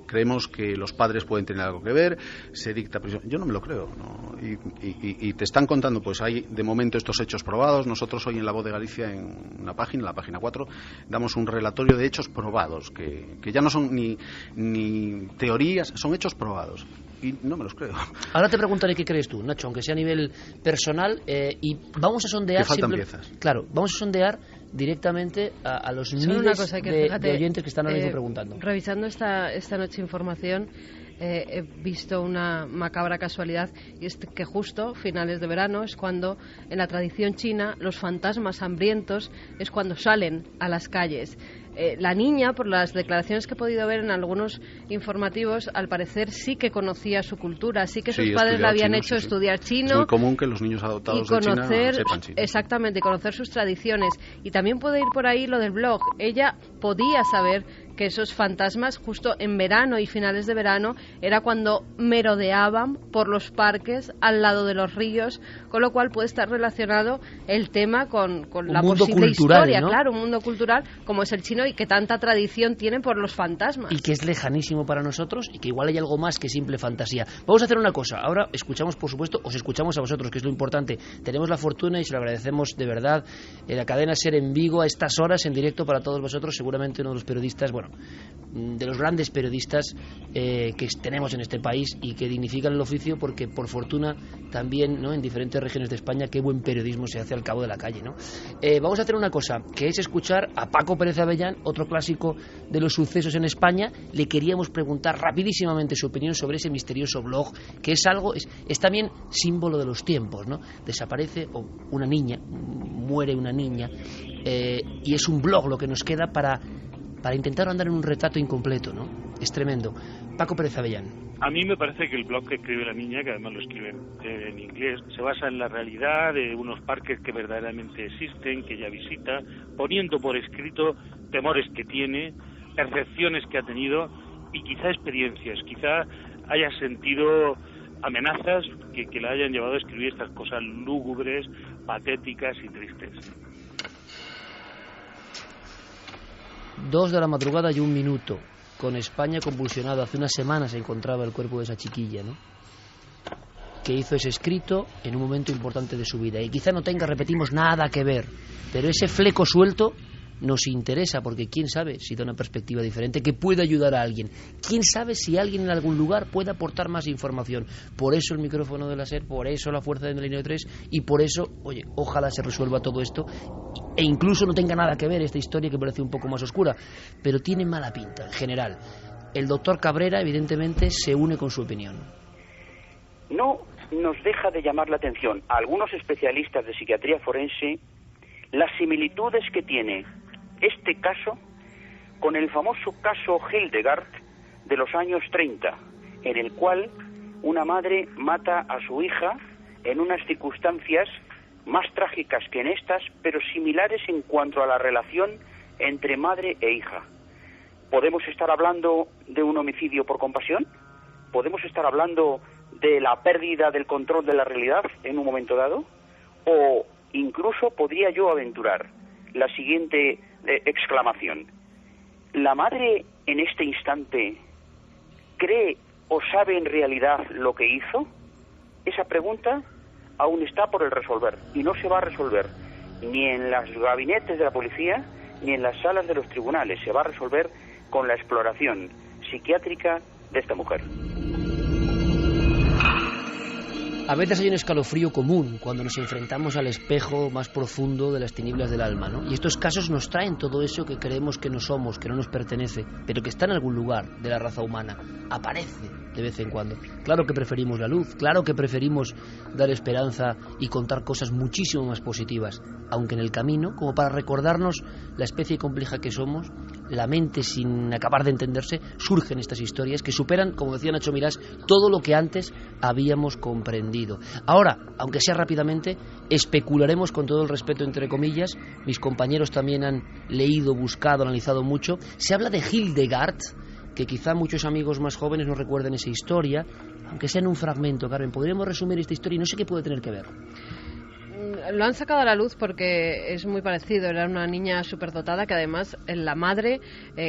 creemos que los padres pueden tener algo que ver, se dicta prisión. Yo no me lo creo, ¿no? Y te están contando, pues hay de momento estos hechos probados. Nosotros hoy en La Voz de Galicia, en una página, la página 4, damos un relatorio de hechos probados, que ya no son ni teorías, son hechos probados. Y no me los creo. Ahora te preguntaré qué crees tú, Nacho, aunque sea a nivel personal, y vamos a sondear... Que faltan piezas. Claro, vamos a sondear directamente a los miles de oyentes que están ahora mismo preguntando. Revisando esta noche información, he visto una macabra casualidad, y es que justo finales de verano es cuando en la tradición china los fantasmas hambrientos es cuando salen a las calles. La niña, por las declaraciones que he podido ver en algunos informativos, al parecer sí que conocía su cultura, sí que sus padres le habían hecho estudiar chino. Es muy común que los niños adoptados de China sepan chino. Exactamente, conocer sus tradiciones. Y también puede ir por ahí lo del blog. Ella podía saber que esos fantasmas justo en verano y finales de verano era cuando merodeaban por los parques al lado de los ríos, con lo cual puede estar relacionado el tema con la posible historia, ¿no? Claro, un mundo cultural como es el chino y que tanta tradición tiene por los fantasmas. Y que es lejanísimo para nosotros y que igual hay algo más que simple fantasía. Vamos a hacer una cosa, ahora escuchamos, por supuesto, os escuchamos a vosotros, que es lo importante. Tenemos la fortuna y se lo agradecemos de verdad, la cadena SER en Vigo a estas horas en directo para todos vosotros, seguramente uno de los periodistas, de los grandes periodistas que tenemos en este país y que dignifican el oficio, porque por fortuna también, ¿no?, en diferentes regiones de España qué buen periodismo se hace al cabo de la calle, ¿no? Vamos a hacer una cosa, que es escuchar a Paco Pérez Avellán, otro clásico de los sucesos en España. Le queríamos preguntar rapidísimamente su opinión sobre ese misterioso blog, que es algo, es también símbolo de los tiempos, ¿no? Desaparece una niña, muere una niña, y es un blog lo que nos queda para intentar andar en un retrato incompleto, ¿no? Es tremendo. Paco Pérez Avellán. A mí me parece que el blog que escribe la niña, que además lo escribe en inglés, se basa en la realidad de unos parques que verdaderamente existen, que ella visita, poniendo por escrito temores que tiene, percepciones que ha tenido y quizá experiencias, quizá haya sentido amenazas que la hayan llevado a escribir estas cosas lúgubres, patéticas y tristes. 2 de la madrugada y 1 minuto. Con España convulsionada. Hace una semana se encontraba el cuerpo de esa chiquilla, ¿no?, que hizo ese escrito en un momento importante de su vida. Y quizá no tenga, repetimos, nada que ver, pero ese fleco suelto nos interesa, porque quién sabe si da una perspectiva diferente que puede ayudar a alguien. Quién sabe si alguien en algún lugar puede aportar más información. Por eso el micrófono de la SER, por eso la fuerza de Milenio 3, y por eso, oye, ojalá se resuelva todo esto, e incluso no tenga nada que ver esta historia que parece un poco más oscura, pero tiene mala pinta en general. El doctor Cabrera, evidentemente, se une con su opinión. No nos deja de llamar la atención a algunos especialistas de psiquiatría forense las similitudes que tiene este caso con el famoso caso Hildegard de los años 30, en el cual una madre mata a su hija en unas circunstancias más trágicas que en estas, pero similares en cuanto a la relación entre madre e hija. ¿Podemos estar hablando de un homicidio por compasión? ¿Podemos estar hablando de la pérdida del control de la realidad en un momento dado? ¿O incluso podría yo aventurar la siguiente exclamación? ¿La madre en este instante cree o sabe en realidad lo que hizo? Esa pregunta aún está por el resolver, y no se va a resolver ni en los gabinetes de la policía ni en las salas de los tribunales. Se va a resolver con la exploración psiquiátrica de esta mujer. A veces hay un escalofrío común cuando nos enfrentamos al espejo más profundo de las tinieblas del alma, ¿no? Y estos casos nos traen todo eso que creemos que no somos, que no nos pertenece, pero que está en algún lugar de la raza humana. Aparece de vez en cuando. Claro que preferimos la luz, claro que preferimos dar esperanza y contar cosas muchísimo más positivas, aunque en el camino, como para recordarnos la especie compleja que somos, la mente sin acabar de entenderse, surgen estas historias que superan, como decía Nacho Mirás, todo lo que antes habíamos comprendido. Ahora, aunque sea rápidamente, especularemos con todo el respeto entre comillas. Mis compañeros también han leído, buscado, analizado mucho. Se habla de Hildegard, que quizá muchos amigos más jóvenes no recuerden esa historia, aunque sea en un fragmento. Carmen, podríamos resumir esta historia y no sé qué puede tener que ver. Lo han sacado a la luz porque es muy parecido. Era una niña superdotada que además la madre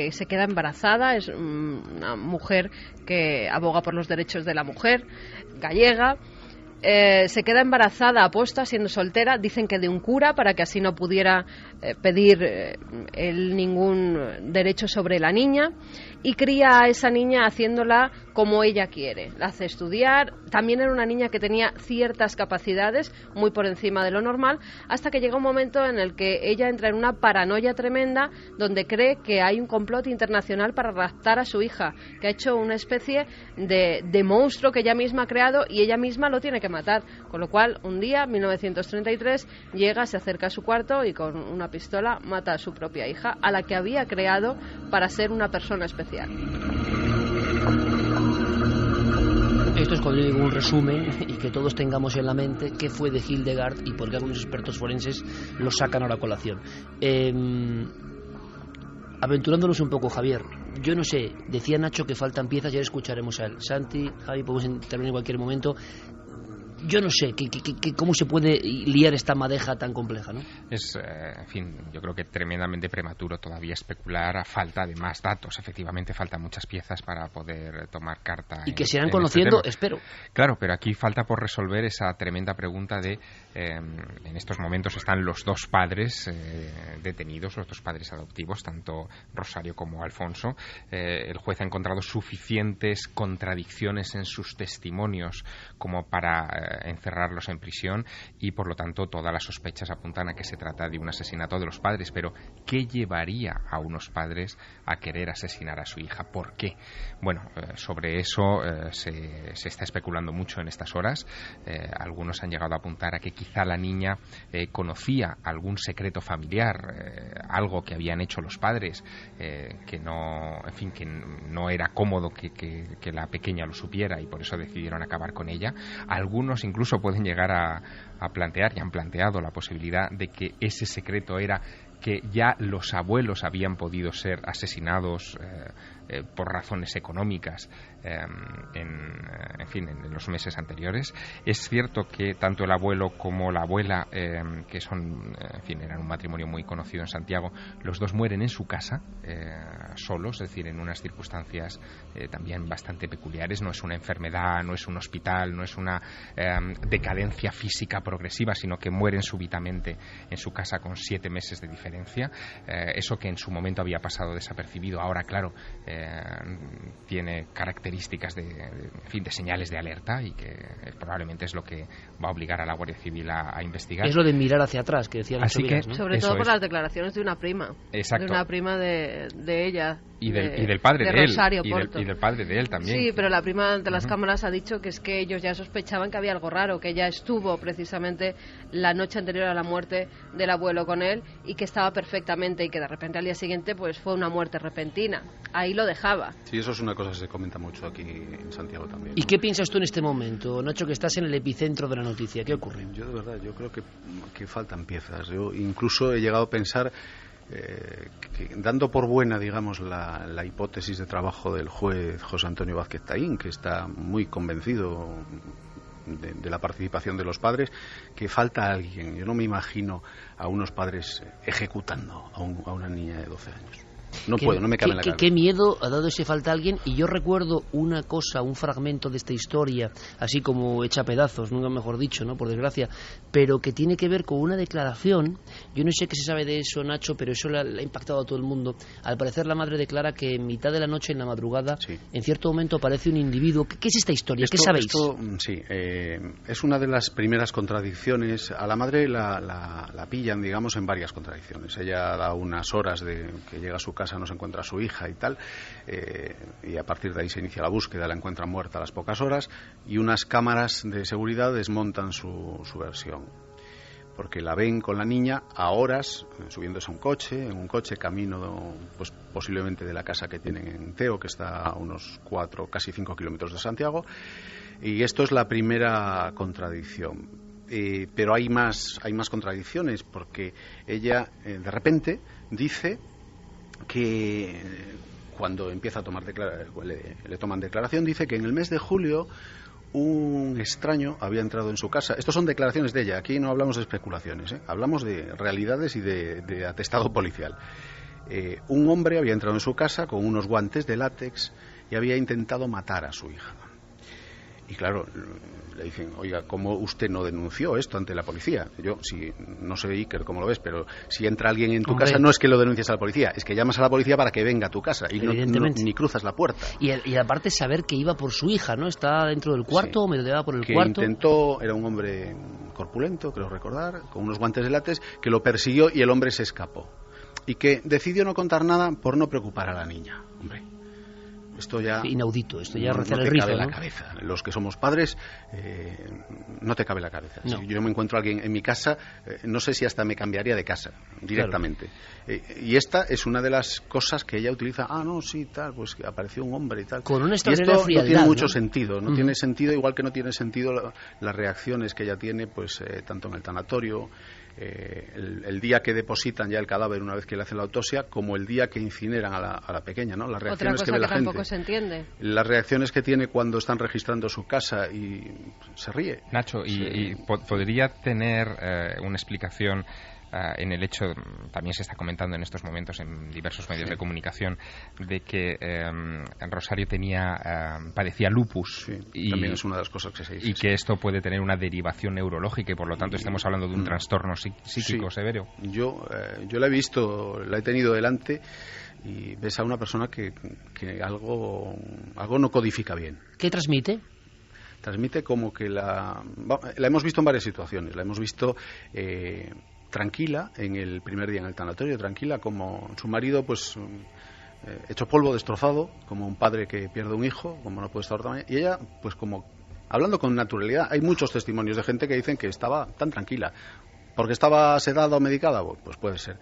se queda embarazada. Es una mujer que aboga por los derechos de la mujer, gallega. Se queda embarazada aposta, siendo soltera, dicen que de un cura, para que así no pudiera pedir él ningún derecho sobre la niña, y cría a esa niña haciéndola como ella quiere. La hace estudiar. También era una niña que tenía ciertas capacidades muy por encima de lo normal, hasta que llega un momento en el que ella entra en una paranoia tremenda, donde cree que hay un complot internacional para raptar a su hija, que ha hecho una especie de monstruo que ella misma ha creado, y ella misma lo tiene que matar. Con lo cual, un día, 1933, llega, se acerca a su cuarto y con una pistola mata a su propia hija, a la que había creado para ser una persona especial. Esto es cuando yo digo un resumen, y que todos tengamos en la mente qué fue de Hildegard y por qué algunos expertos forenses lo sacan ahora a colación. Aventurándonos un poco, Javier, yo no sé, decía Nacho que faltan piezas, ya escucharemos a él. Santi, Javi, podemos intervenir en cualquier momento. Yo no sé cómo se puede liar esta madeja tan compleja, ¿no? Es, en fin, yo creo que tremendamente prematuro todavía especular a falta de más datos. Efectivamente, faltan muchas piezas para poder tomar carta. Y que se irán conociendo, espero. Claro, pero aquí falta por resolver esa tremenda pregunta de, en estos momentos están los dos padres detenidos, los dos padres adoptivos, tanto Rosario como Alfonso. El juez ha encontrado suficientes contradicciones en sus testimonios como para encerrarlos en prisión y, por lo tanto, todas las sospechas apuntan a que se trata de un asesinato de los padres. Pero, ¿qué llevaría a unos padres a querer asesinar a su hija? ¿Por qué? Bueno, sobre eso se está especulando mucho en estas horas. Algunos han llegado a apuntar a que quizá la niña conocía algún secreto familiar, algo que habían hecho los padres, que no era cómodo que la pequeña lo supiera y por eso decidieron acabar con ella. Algunos incluso pueden llegar a plantear, y han planteado la posibilidad de que ese secreto era que ya los abuelos habían podido ser asesinados por razones económicas en los meses anteriores. Es cierto que tanto el abuelo como la abuela, que eran un matrimonio muy conocido en Santiago, los dos mueren en su casa, solos, es decir, en unas circunstancias también bastante peculiares. No es una enfermedad, no es un hospital, no es una decadencia física progresiva, sino que mueren súbitamente en su casa con 7 meses de diferencia. Eso que en su momento había pasado desapercibido, ahora, claro, tiene características de señales de alerta y que probablemente es lo que va a obligar a la Guardia Civil a investigar. Es lo de mirar hacia atrás, que decía Nacho Vilas, ¿no? Sobre todo por las declaraciones de una prima. Exacto. De una prima de ella. Y del padre de él. Rosario y del padre de él también. Sí, pero la prima ante las cámaras ha dicho que es que ellos ya sospechaban que había algo raro, que ella estuvo precisamente la noche anterior a la muerte del abuelo con él y que estaba perfectamente y que de repente al día siguiente pues fue una muerte repentina. Ahí lo dejaba. Sí, eso es una cosa que se comenta mucho aquí en Santiago también, ¿no? ¿Y qué piensas tú en este momento, Nacho, que estás en el epicentro de la noticia? ¿Qué ocurre? Yo de verdad, yo creo que faltan piezas. Yo incluso he llegado a pensar que dando por buena, digamos, la hipótesis de trabajo del juez José Antonio Vázquez Taín, que está muy convencido de la participación de los padres, que falta alguien. Yo no me imagino a unos padres ejecutando a una niña de 12 años. No puedo, no me cabe en la cabeza. Qué miedo ha dado ese falta a alguien. Y yo recuerdo una cosa, un fragmento de esta historia, así como hecha a pedazos, nunca mejor dicho, ¿no? Por desgracia, pero que tiene que ver con una declaración. Yo no sé qué se sabe de eso, Nacho, pero eso le ha impactado a todo el mundo. Al parecer la madre declara que en mitad de la noche, en la madrugada, sí, en cierto momento aparece un individuo. ¿Qué es esta historia? ¿Qué sabéis? Sí, es una de las primeras contradicciones. A la madre la pillan, digamos, en varias contradicciones. Ella da unas horas de que llega a su casa, no se encuentra a su hija y tal, y a partir de ahí se inicia la búsqueda, la encuentran muerta a las pocas horas, y unas cámaras de seguridad desmontan su versión, porque la ven con la niña a horas subiéndose a en un coche camino, pues posiblemente de la casa que tienen en Teo, que está a unos 4, casi 5 kilómetros de Santiago. Y esto es la primera contradicción. Pero hay más contradicciones, porque ella de repente dice que cuando empieza a tomar le toman declaración, dice que en el mes de julio un extraño había entrado en su casa. Estas son declaraciones de ella, aquí no hablamos de especulaciones, hablamos de realidades y de atestado policial. Un hombre había entrado en su casa con unos guantes de látex y había intentado matar a su hija. Y claro, le dicen, oiga, ¿cómo usted no denunció esto ante la policía? Yo, si no sé, Iker, cómo lo ves, pero si entra alguien en tu casa, no es que lo denuncies a la policía, es que llamas a la policía para que venga a tu casa y ni cruzas la puerta. Y aparte saber que iba por su hija, ¿no? Está dentro del cuarto, sí, o merodeaba por el cuarto. Era un hombre corpulento, creo recordar, con unos guantes de látex, que lo persiguió y el hombre se escapó. Y que decidió no contar nada por no preocupar a la niña. Hombre, esto ya inaudito, esto ya rozar el rizo, ¿no? La cabeza. Los que somos padres, no te cabe la cabeza. No. Si yo me encuentro a alguien en mi casa, no sé si hasta me cambiaría de casa directamente. Claro. Y esta es una de las cosas que ella utiliza. No, sí, tal, pues apareció un hombre y tal. Con una y esto frialdad, no tiene mucho sentido. No tiene sentido, igual que no tiene sentido las reacciones que ella tiene, pues tanto en el tanatorio, el día que depositan ya el cadáver una vez que le hacen la autopsia, como el día que incineran a la pequeña, ¿no? Las reacciones que ve la gente. Tampoco se entiende. Las reacciones que tiene cuando están registrando su casa y se ríe. Nacho, y podría tener una explicación en el hecho, también se está comentando en estos momentos en diversos medios de comunicación, de que Rosario padecía lupus. Y también es una de las cosas que se dice. Y que esto puede tener una derivación neurológica y por lo tanto estamos hablando de un trastorno psíquico severo. Yo la he visto, la he tenido delante, y ves a una persona que algo no codifica bien. ¿Qué transmite? Transmite como que la hemos visto en varias situaciones. La hemos visto tranquila en el primer día en el tanatorio, tranquila como su marido, pues hecho polvo, destrozado, como un padre que pierde un hijo, como no puede estar otra manera, y ella, pues como hablando con naturalidad. Hay muchos testimonios de gente que dicen que estaba tan tranquila, porque estaba sedada o medicada, pues puede ser.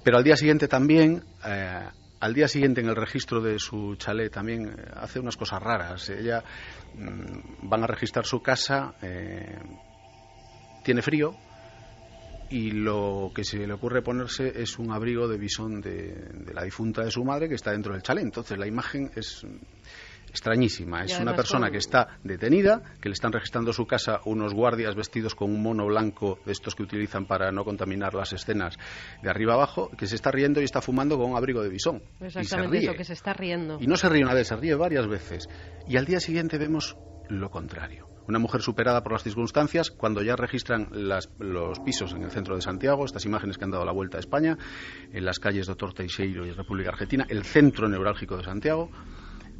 Pero al día siguiente también, en el registro de su chalet también hace unas cosas raras. Ella van a registrar su casa, tiene frío, y lo que se le ocurre ponerse es un abrigo de visón de la difunta de su madre que está dentro del chalet. Entonces la imagen es extrañísima. Es una persona que está detenida, que le están registrando su casa unos guardias vestidos con un mono blanco de estos que utilizan para no contaminar las escenas de arriba abajo, que se está riendo y está fumando con un abrigo de visón. Exactamente eso, que se está riendo. Y no se ríe una vez, se ríe varias veces. Y al día siguiente vemos lo contrario. Una mujer superada por las circunstancias, cuando ya registran los pisos en el centro de Santiago, estas imágenes que han dado la vuelta a España, en las calles Doctor Teixeiro y República Argentina, el centro neurálgico de Santiago,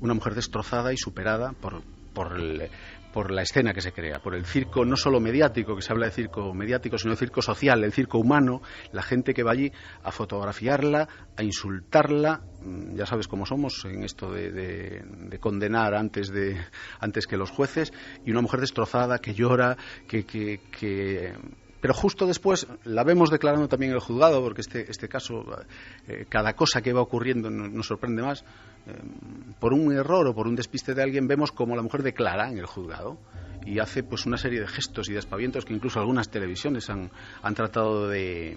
una mujer destrozada y superada por la escena que se crea, por el circo no solo mediático, que se habla de circo mediático, sino de circo social, el circo humano, la gente que va allí a fotografiarla, a insultarla. Ya sabes cómo somos en esto de condenar antes que los jueces, y una mujer destrozada que llora, pero justo después la vemos declarando también en el juzgado, porque este caso, cada cosa que va ocurriendo nos sorprende más. Por un error o por un despiste de alguien, vemos como la mujer declara en el juzgado y hace pues una serie de gestos y de aspavientos que incluso algunas televisiones han tratado de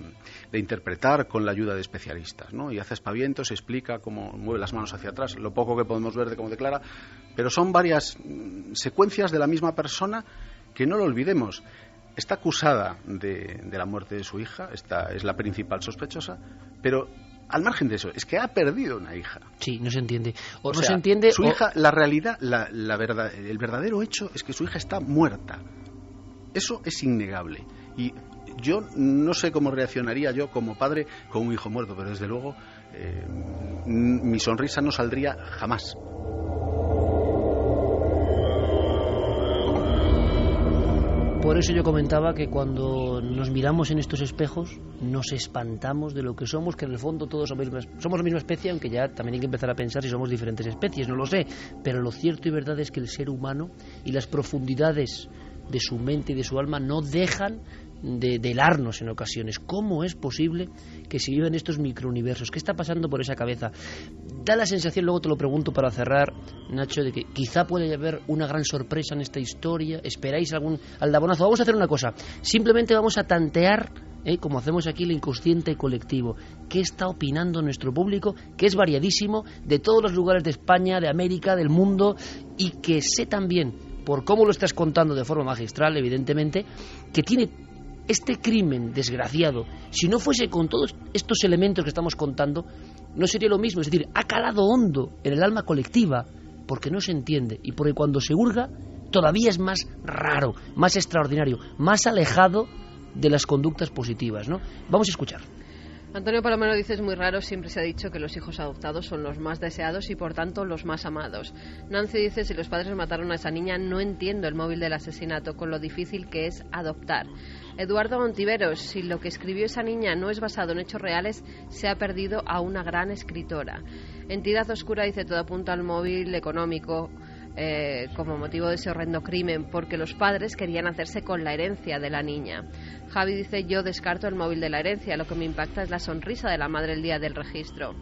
interpretar con la ayuda de especialistas, ¿no? Y hace aspavientos, explica cómo mueve las manos hacia atrás, lo poco que podemos ver de cómo declara, pero son varias secuencias de la misma persona que no lo olvidemos. Está acusada de la muerte de su hija, esta es la principal sospechosa, pero al margen de eso, es que ha perdido una hija. Sí, no se entiende. O no sea, se entiende. Su hija, la realidad, el verdadero hecho es que su hija está muerta. Eso es innegable. Y yo no sé cómo reaccionaría yo como padre con un hijo muerto, pero desde luego mi sonrisa no saldría jamás. Por eso yo comentaba que cuando nos miramos en estos espejos nos espantamos de lo que somos, que en el fondo todos somos la misma especie, aunque ya también hay que empezar a pensar si somos diferentes especies, no lo sé, pero lo cierto y verdad es que el ser humano y las profundidades de su mente y de su alma no dejan de helarnos en ocasiones. ¿Cómo es posible que se vivan estos microuniversos? ¿Qué está pasando por esa cabeza? Da la sensación, luego te lo pregunto para cerrar, Nacho, de que quizá puede haber una gran sorpresa en esta historia. ¿Esperáis algún aldabonazo? Vamos a hacer una cosa, simplemente vamos a tantear, como hacemos aquí, el inconsciente colectivo. ¿Qué está opinando nuestro público? Que es variadísimo, de todos los lugares de España, de América, del mundo, y que sé también, por cómo lo estás contando de forma magistral, evidentemente, que tiene este crimen desgraciado. Si no fuese con todos estos elementos que estamos contando, no sería lo mismo. Es decir, ha calado hondo en el alma colectiva porque no se entiende y porque cuando se hurga todavía es más raro, más extraordinario, más alejado de las conductas positivas, ¿no? Vamos a escuchar. Antonio Palomero dice: es muy raro, siempre se ha dicho que los hijos adoptados son los más deseados y por tanto los más amados. Nancy dice: si los padres mataron a esa niña, no entiendo el móvil del asesinato, con lo difícil que es adoptar. Eduardo Montiveros: si lo que escribió esa niña no es basado en hechos reales, se ha perdido a una gran escritora. Entidad Oscura dice: todo apunta al móvil económico como motivo de ese horrendo crimen, porque los padres querían hacerse con la herencia de la niña. Javi dice: yo descarto el móvil de la herencia, lo que me impacta es la sonrisa de la madre el día del registro.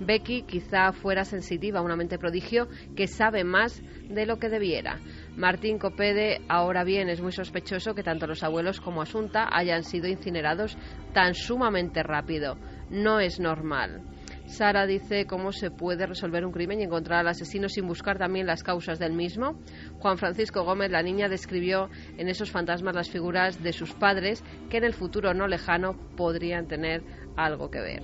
Becky: quizá fuera sensitiva, una mente prodigio que sabe más de lo que debiera. Martín Copede: ahora bien, es muy sospechoso que tanto los abuelos como Asunta hayan sido incinerados tan sumamente rápido. No es normal. Sara dice: ¿cómo se puede resolver un crimen y encontrar al asesino sin buscar también las causas del mismo? Juan Francisco Gómez: la niña describió en esos fantasmas las figuras de sus padres que en el futuro no lejano podrían tener algo que ver.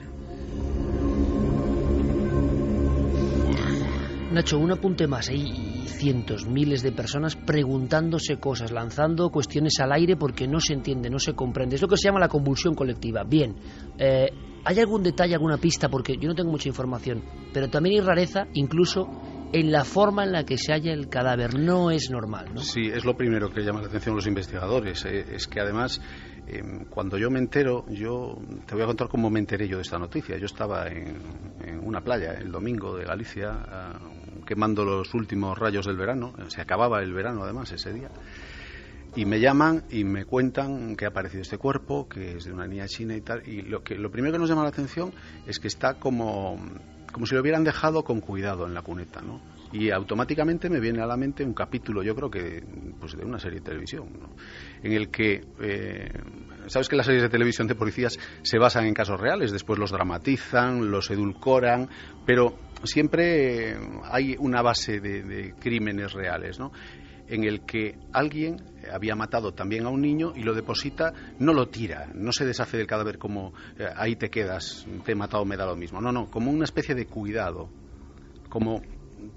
Nacho, un apunte más. Hay cientos, miles de personas preguntándose cosas, lanzando cuestiones al aire porque no se entiende, no se comprende. Es lo que se llama la convulsión colectiva. Bien, ¿hay algún detalle, alguna pista? Porque yo no tengo mucha información, pero también hay rareza, incluso en la forma en la que se halla el cadáver. No es normal, ¿no? Sí, es lo primero que llama la atención a los investigadores. Es que además, cuando yo me entero, te voy a contar cómo me enteré yo de esta noticia. Yo estaba en una playa el domingo de Galicia, quemando los últimos rayos del verano. Se acababa el verano además ese día. Y me llaman y me cuentan que ha aparecido este cuerpo, que es de una niña china y tal. Y lo primero que nos llama la atención es que está como si lo hubieran dejado con cuidado en la cuneta, ¿no? Y automáticamente me viene a la mente un capítulo, yo creo que pues de una serie de televisión, ¿no? En el que sabes que las series de televisión de policías se basan en casos reales, después los dramatizan, los edulcoran, pero siempre hay una base de crímenes reales, ¿no? En el que alguien había matado también a un niño y lo deposita, no lo tira, no se deshace del cadáver como ahí te quedas, te he matado, me da lo mismo. No, como una especie de cuidado, como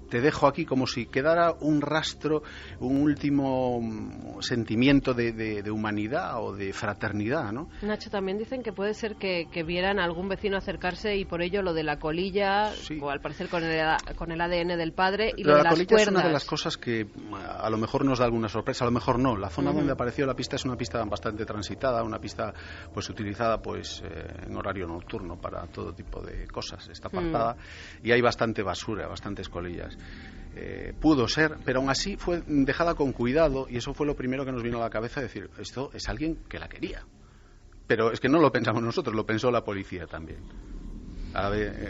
te dejo aquí, como si quedara un rastro, un último sentimiento de humanidad o de fraternidad, ¿no? Nacho, también dicen que puede ser que vieran a algún vecino acercarse y por ello lo de la colilla, sí, o al parecer con el ADN del padre, y lo de las cuerdas. La colilla es una de las cosas que a lo mejor nos da alguna sorpresa, a lo mejor no. La zona donde apareció la pista es una pista bastante transitada, una pista pues utilizada pues en horario nocturno para todo tipo de cosas. Está apartada y hay bastante basura, bastantes colillas. Pudo ser, pero aún así fue dejada con cuidado y eso fue lo primero que nos vino a la cabeza, decir, esto es alguien que la quería. Pero es que no lo pensamos nosotros, lo pensó la policía también.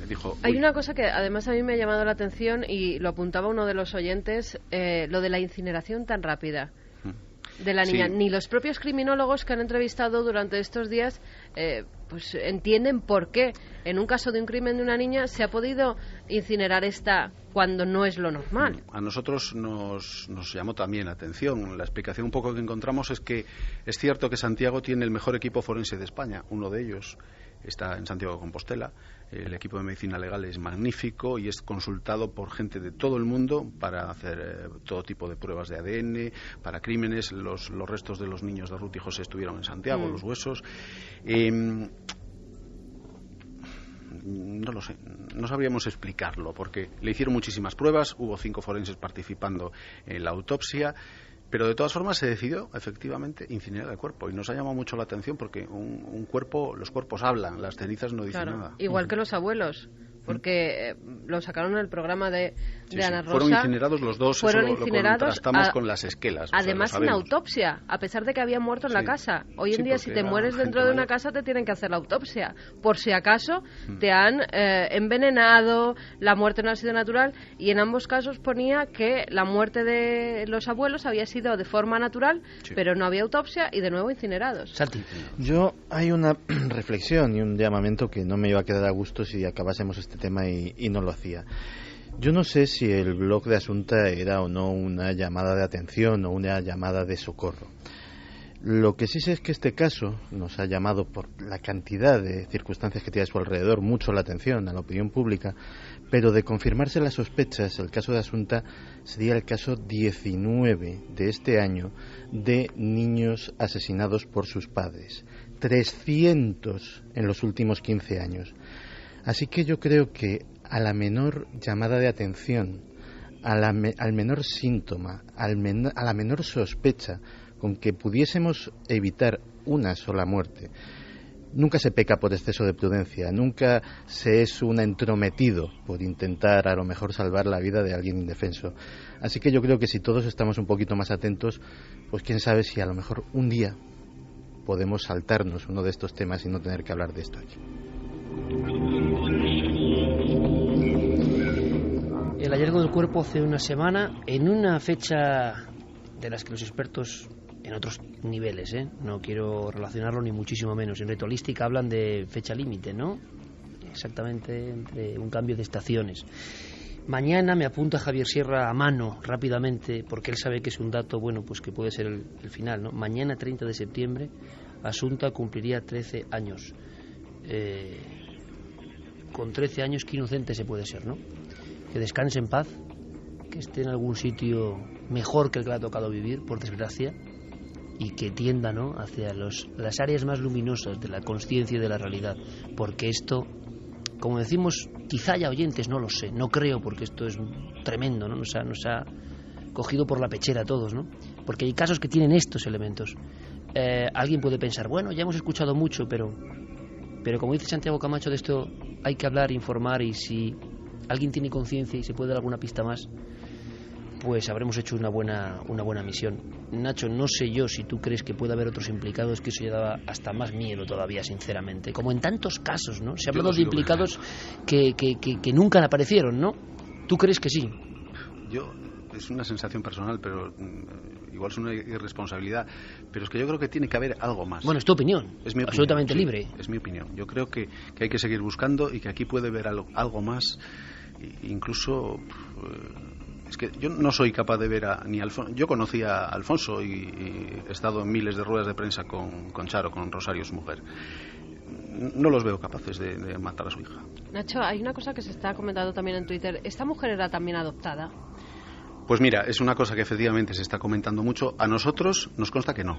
Dijo, hay una cosa que además a mí me ha llamado la atención y lo apuntaba uno de los oyentes, lo de la incineración tan rápida de la niña. Sí. Ni los propios criminólogos que han entrevistado durante estos días pues entienden por qué en un caso de un crimen de una niña se ha podido incinerar esta cuando no es lo normal. A nosotros nos llamó también la atención. La explicación un poco que encontramos es que es cierto que Santiago tiene el mejor equipo forense de España. Uno de ellos está en Santiago de Compostela. El equipo de medicina legal es magnífico y es consultado por gente de todo el mundo para hacer todo tipo de pruebas de ADN, para crímenes. Los restos de los niños de Ruth y José estuvieron en Santiago, los huesos. No lo sé, no sabríamos explicarlo, porque le hicieron muchísimas pruebas, hubo 5 forenses participando en la autopsia, pero de todas formas se decidió efectivamente incinerar el cuerpo y nos ha llamado mucho la atención porque los cuerpos hablan, las cenizas no dicen nada. Igual que los abuelos, porque lo sacaron en el programa de Ana Rosa. Fueron incinerados los dos, fueron eso lo contrastamos con las esquelas. Además sin autopsia, a pesar de que habían muerto en la casa. Hoy en día si te mueres dentro de una casa te tienen que hacer la autopsia, por si acaso te han envenenado, la muerte no ha sido natural, y en ambos casos ponía que la muerte de los abuelos había sido de forma natural, pero no había autopsia y de nuevo incinerados. Santi. Hay una reflexión y un llamamiento que no me iba a quedar a gusto si acabásemos este tema y no lo hacía. Yo no sé si el blog de Asunta era o no una llamada de atención o una llamada de socorro. Lo que sí sé es que este caso nos ha llamado, por la cantidad de circunstancias que tiene a su alrededor, mucho la atención a la opinión pública, pero de confirmarse las sospechas, el caso de Asunta sería el caso 19 de este año de niños asesinados por sus padres. 300 en los últimos 15 años. Así que yo creo que a la menor llamada de atención, al menor síntoma, a la menor sospecha, con que pudiésemos evitar una sola muerte, nunca se peca por exceso de prudencia, nunca se es un entrometido por intentar a lo mejor salvar la vida de alguien indefenso. Así que yo creo que si todos estamos un poquito más atentos, pues quién sabe si a lo mejor un día podemos saltarnos uno de estos temas y no tener que hablar de esto aquí. El hallazgo del cuerpo hace una semana, en una fecha de las que los expertos en otros niveles, no quiero relacionarlo ni muchísimo menos, en ritualística hablan de fecha límite, ¿no? Exactamente, entre un cambio de estaciones. Mañana me apunta Javier Sierra a mano, rápidamente, porque él sabe que es un dato, bueno, pues que puede ser el final, ¿no? Mañana, 30 de septiembre, Asunta cumpliría 13 años. Con 13 años, qué inocente se puede ser, ¿no? Que descanse en paz, que esté en algún sitio mejor que el que le ha tocado vivir, por desgracia, y que tienda, ¿no?, hacia las áreas más luminosas de la consciencia y de la realidad, porque esto, como decimos, quizá haya oyentes, no lo sé, no creo, porque esto es tremendo, ¿no? Nos ha cogido por la pechera a todos, ¿no? Porque hay casos que tienen estos elementos. Alguien puede pensar, bueno, ya hemos escuchado mucho, pero como dice Santiago Camacho, de esto hay que hablar, informar, y si alguien tiene conciencia y se puede dar alguna pista más, pues habremos hecho una buena misión. Nacho, no sé yo si tú crees que puede haber otros implicados, que eso ya daba hasta más miedo todavía, sinceramente. Como en tantos casos, ¿no? Se ha hablado de implicados que nunca aparecieron, ¿no? ¿Tú crees que sí? Es una sensación personal, pero igual es una irresponsabilidad, pero es que yo creo que tiene que haber algo más. Bueno, es tu opinión, es mi absolutamente opinión, libre. Sí, es mi opinión. Yo creo que hay que seguir buscando y que aquí puede haber algo más, incluso... Es que yo no soy capaz de ver ni Alfonso. Yo conocí a Alfonso y he estado en miles de ruedas de prensa con Charo, con Rosario, su mujer. No los veo capaces de matar a su hija. Nacho, hay una cosa que se está comentando también en Twitter. ¿Esta mujer era también adoptada? Pues mira, es una cosa que efectivamente se está comentando mucho. A nosotros nos consta que no,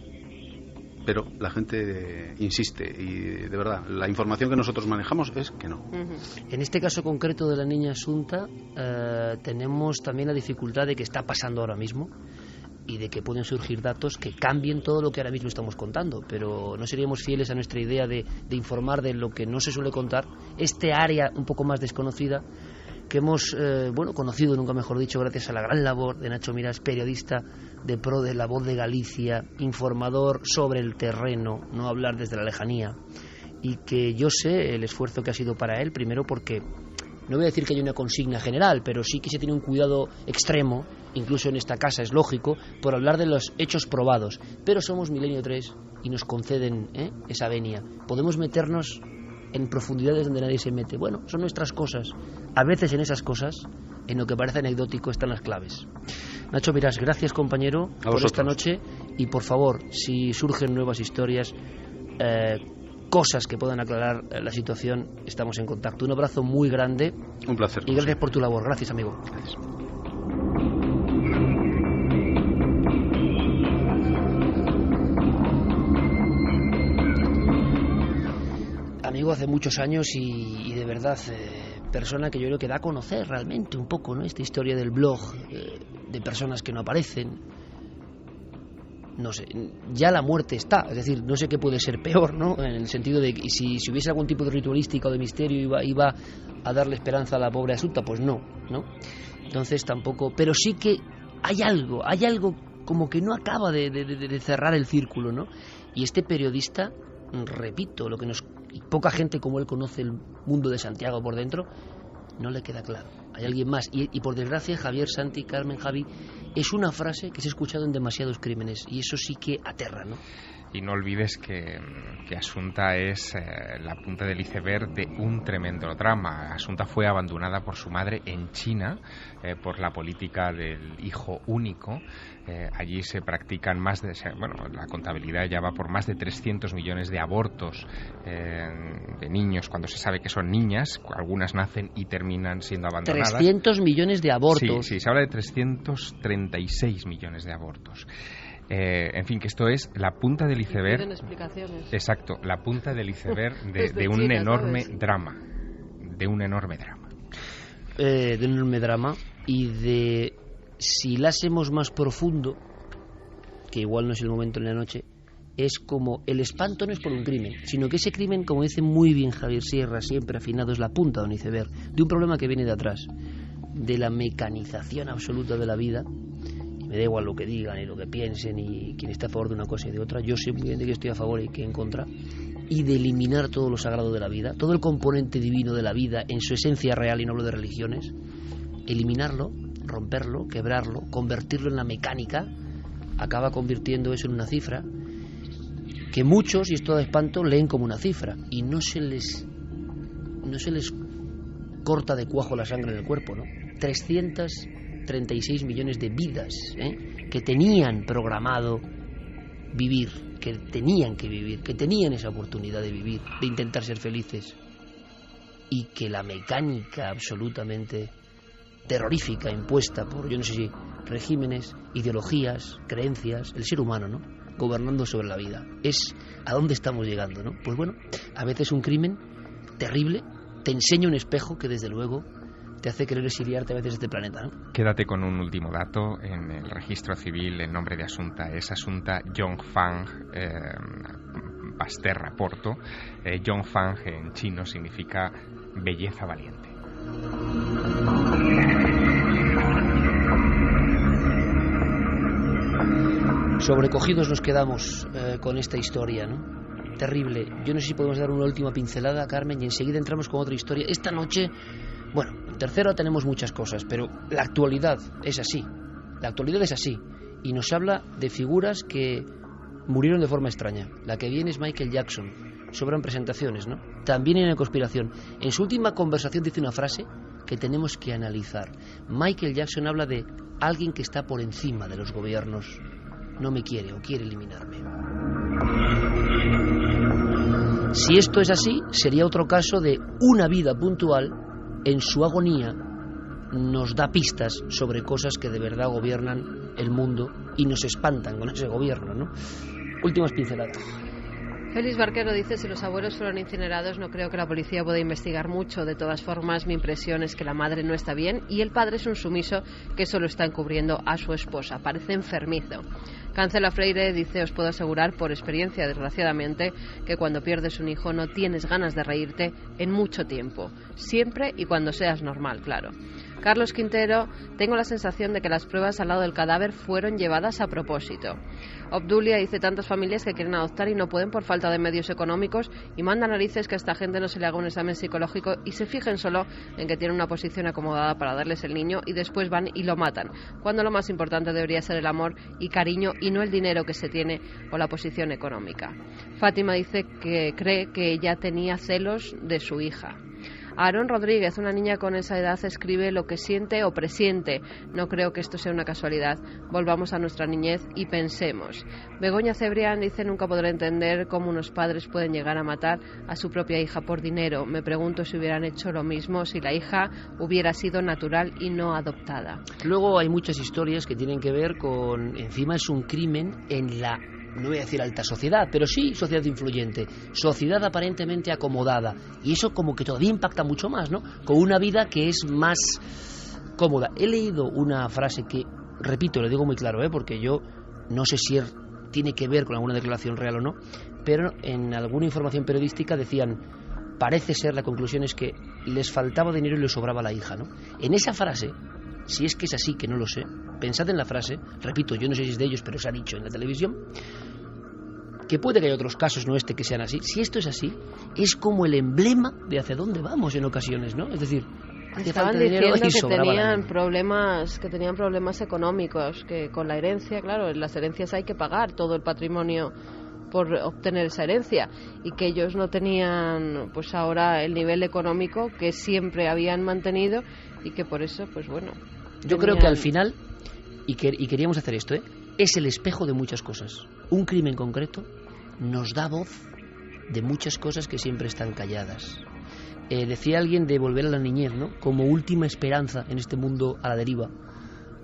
pero la gente insiste, y de verdad, la información que nosotros manejamos es que no. En este caso concreto de la niña Asunta, tenemos también la dificultad de que está pasando ahora mismo y de que pueden surgir datos que cambien todo lo que ahora mismo estamos contando, pero no seríamos fieles a nuestra idea de informar de lo que no se suele contar, este área un poco más desconocida que hemos conocido, nunca mejor dicho, gracias a la gran labor de Nacho Miras, periodista de pro de La Voz de Galicia, informador sobre el terreno, no hablar desde la lejanía, y que yo sé el esfuerzo que ha sido para él, primero porque no voy a decir que haya una consigna general, pero sí que se tiene un cuidado extremo, incluso en esta casa es lógico, por hablar de los hechos probados, pero somos Milenio 3 y nos conceden esa venia, podemos meternos en profundidades donde nadie se mete. Bueno, son nuestras cosas. A veces en esas cosas, en lo que parece anecdótico, están las claves. Nacho Miras, gracias, compañero, por esta noche, y por favor, si surgen nuevas historias, cosas que puedan aclarar la situación, estamos en contacto. Un abrazo muy grande. Un placer. Y gracias por tu labor. Gracias, amigo. Gracias. Amigo hace muchos años y de verdad persona que yo creo que da a conocer realmente un poco, ¿no? Esta historia del blog, de personas que no aparecen. No sé, ya la muerte está, es decir, no sé qué puede ser peor, ¿no? En el sentido de que si hubiese algún tipo de ritualística o de misterio iba a darle esperanza a la pobre Asunta, pues no. Entonces tampoco, pero sí que hay algo como que no acaba de cerrar el círculo, ¿no? Y este periodista, repito, poca gente como él conoce el mundo de Santiago por dentro, no le queda claro. Hay alguien más. Y por desgracia, Javier, Santi, Carmen, Javi, es una frase que se ha escuchado en demasiados crímenes, y eso sí que aterra, ¿no? Y no olvides que Asunta es la punta del iceberg de un tremendo drama. Asunta fue abandonada por su madre en China por la política del hijo único. Allí se practican la contabilidad ya va por más de 300 millones de abortos de niños cuando se sabe que son niñas. Algunas nacen y terminan siendo abandonadas. 300 millones de abortos. Sí, se habla de 336 millones de abortos. En fin, que esto es la punta del iceberg. Piden explicaciones. Exacto, la punta del iceberg de un China, enorme ¿sabes? drama. De un enorme drama. De un enorme drama, y de, si hilásemos más profundo, que igual no es el momento en la noche, es como el espanto no es por un crimen, sino que ese crimen, como dice muy bien Javier Sierra, siempre afinado, es la punta de un iceberg, de un problema que viene de atrás, de la mecanización absoluta de la vida. Me da igual lo que digan y lo que piensen y quien esté a favor de una cosa y de otra, yo sé muy bien de que estoy a favor y que en contra, y de eliminar todo lo sagrado de la vida, todo el componente divino de la vida en su esencia real, y no hablo de religiones, eliminarlo, romperlo, quebrarlo, convertirlo en la mecánica, acaba convirtiendo eso en una cifra que muchos, y esto da espanto, leen como una cifra y no se les corta de cuajo la sangre en el cuerpo, ¿no? 336 millones de vidas que tenían programado vivir, que tenían que vivir, que tenían esa oportunidad de vivir, de intentar ser felices, y que la mecánica absolutamente terrorífica impuesta por, yo no sé si, regímenes, ideologías, creencias, el ser humano, ¿no?, gobernando sobre la vida. Es a dónde estamos llegando, ¿no? Pues bueno, a veces un crimen terrible, te enseña un espejo que desde luego te hace querer exiliarte a veces de este planeta, ¿no? Quédate con un último dato. En el registro civil el nombre de Asunta es Asunta Yongfang Basterra Porto. Yongfang en chino significa belleza valiente. Sobrecogidos nos quedamos con esta historia, ¿no? Terrible. Yo no sé si podemos dar una última pincelada, Carmen, y enseguida entramos con otra historia. Esta noche, bueno, en tercero tenemos muchas cosas, pero la actualidad es así. La actualidad es así. Y nos habla de figuras que murieron de forma extraña. La que viene es Michael Jackson. Sobran presentaciones, ¿no? También hay una conspiración. En su última conversación dice una frase que tenemos que analizar. Michael Jackson habla de alguien que está por encima de los gobiernos. No me quiere o quiere eliminarme. Si esto es así, sería otro caso de una vida puntual en su agonía nos da pistas sobre cosas que de verdad gobiernan el mundo y nos espantan con ese gobierno, ¿no? Últimas pinceladas. Félix Barquero dice: si los abuelos fueron incinerados, no creo que la policía pueda investigar mucho. De todas formas, mi impresión es que la madre no está bien y el padre es un sumiso que solo está encubriendo a su esposa. Parece enfermizo. Cancela Freire dice: os puedo asegurar por experiencia, desgraciadamente, que cuando pierdes un hijo no tienes ganas de reírte en mucho tiempo. Siempre y cuando seas normal, claro. Carlos Quintero: tengo la sensación de que las pruebas al lado del cadáver fueron llevadas a propósito. Obdulia dice: tantas familias que quieren adoptar y no pueden por falta de medios económicos, y manda narices que a esta gente no se le haga un examen psicológico y se fijen solo en que tienen una posición acomodada para darles el niño y después van y lo matan, cuando lo más importante debería ser el amor y cariño y no el dinero que se tiene o la posición económica. Fátima dice que cree que ella tenía celos de su hija. Aarón Rodríguez: una niña con esa edad escribe lo que siente o presiente. No creo que esto sea una casualidad. Volvamos a nuestra niñez y pensemos. Begoña Cebrián dice: nunca podré entender cómo unos padres pueden llegar a matar a su propia hija por dinero. Me pregunto si hubieran hecho lo mismo si la hija hubiera sido natural y no adoptada. Luego hay muchas historias que tienen que ver con... Encima es un crimen en la... no voy a decir alta sociedad, pero sí sociedad influyente, sociedad aparentemente acomodada, y eso como que todavía impacta mucho más, ¿no? Con una vida que es más cómoda. He leído una frase que, repito, lo digo muy claro, porque yo no sé si tiene que ver con alguna declaración real o no, pero en alguna información periodística decían: parece ser, la conclusión es que les faltaba dinero y les sobraba la hija, ¿no? En esa frase, si es que es así, que no lo sé, pensad en la frase, repito, yo no sé si es de ellos, pero se ha dicho en la televisión, que puede que haya otros casos, no este, que sean así. Si esto es así, es como el emblema de hacia dónde vamos en ocasiones, ¿no? Es decir, estaban diciendo que tenían problemas económicos, que con la herencia, claro, en las herencias hay que pagar todo el patrimonio por obtener esa herencia, y que ellos no tenían pues ahora el nivel económico que siempre habían mantenido, y que por eso, pues bueno, yo creo que al final, y queríamos hacer esto, es el espejo de muchas cosas. Un crimen concreto nos da voz de muchas cosas que siempre están calladas. Decía alguien de volver a la niñez, ¿no? Como última esperanza en este mundo a la deriva.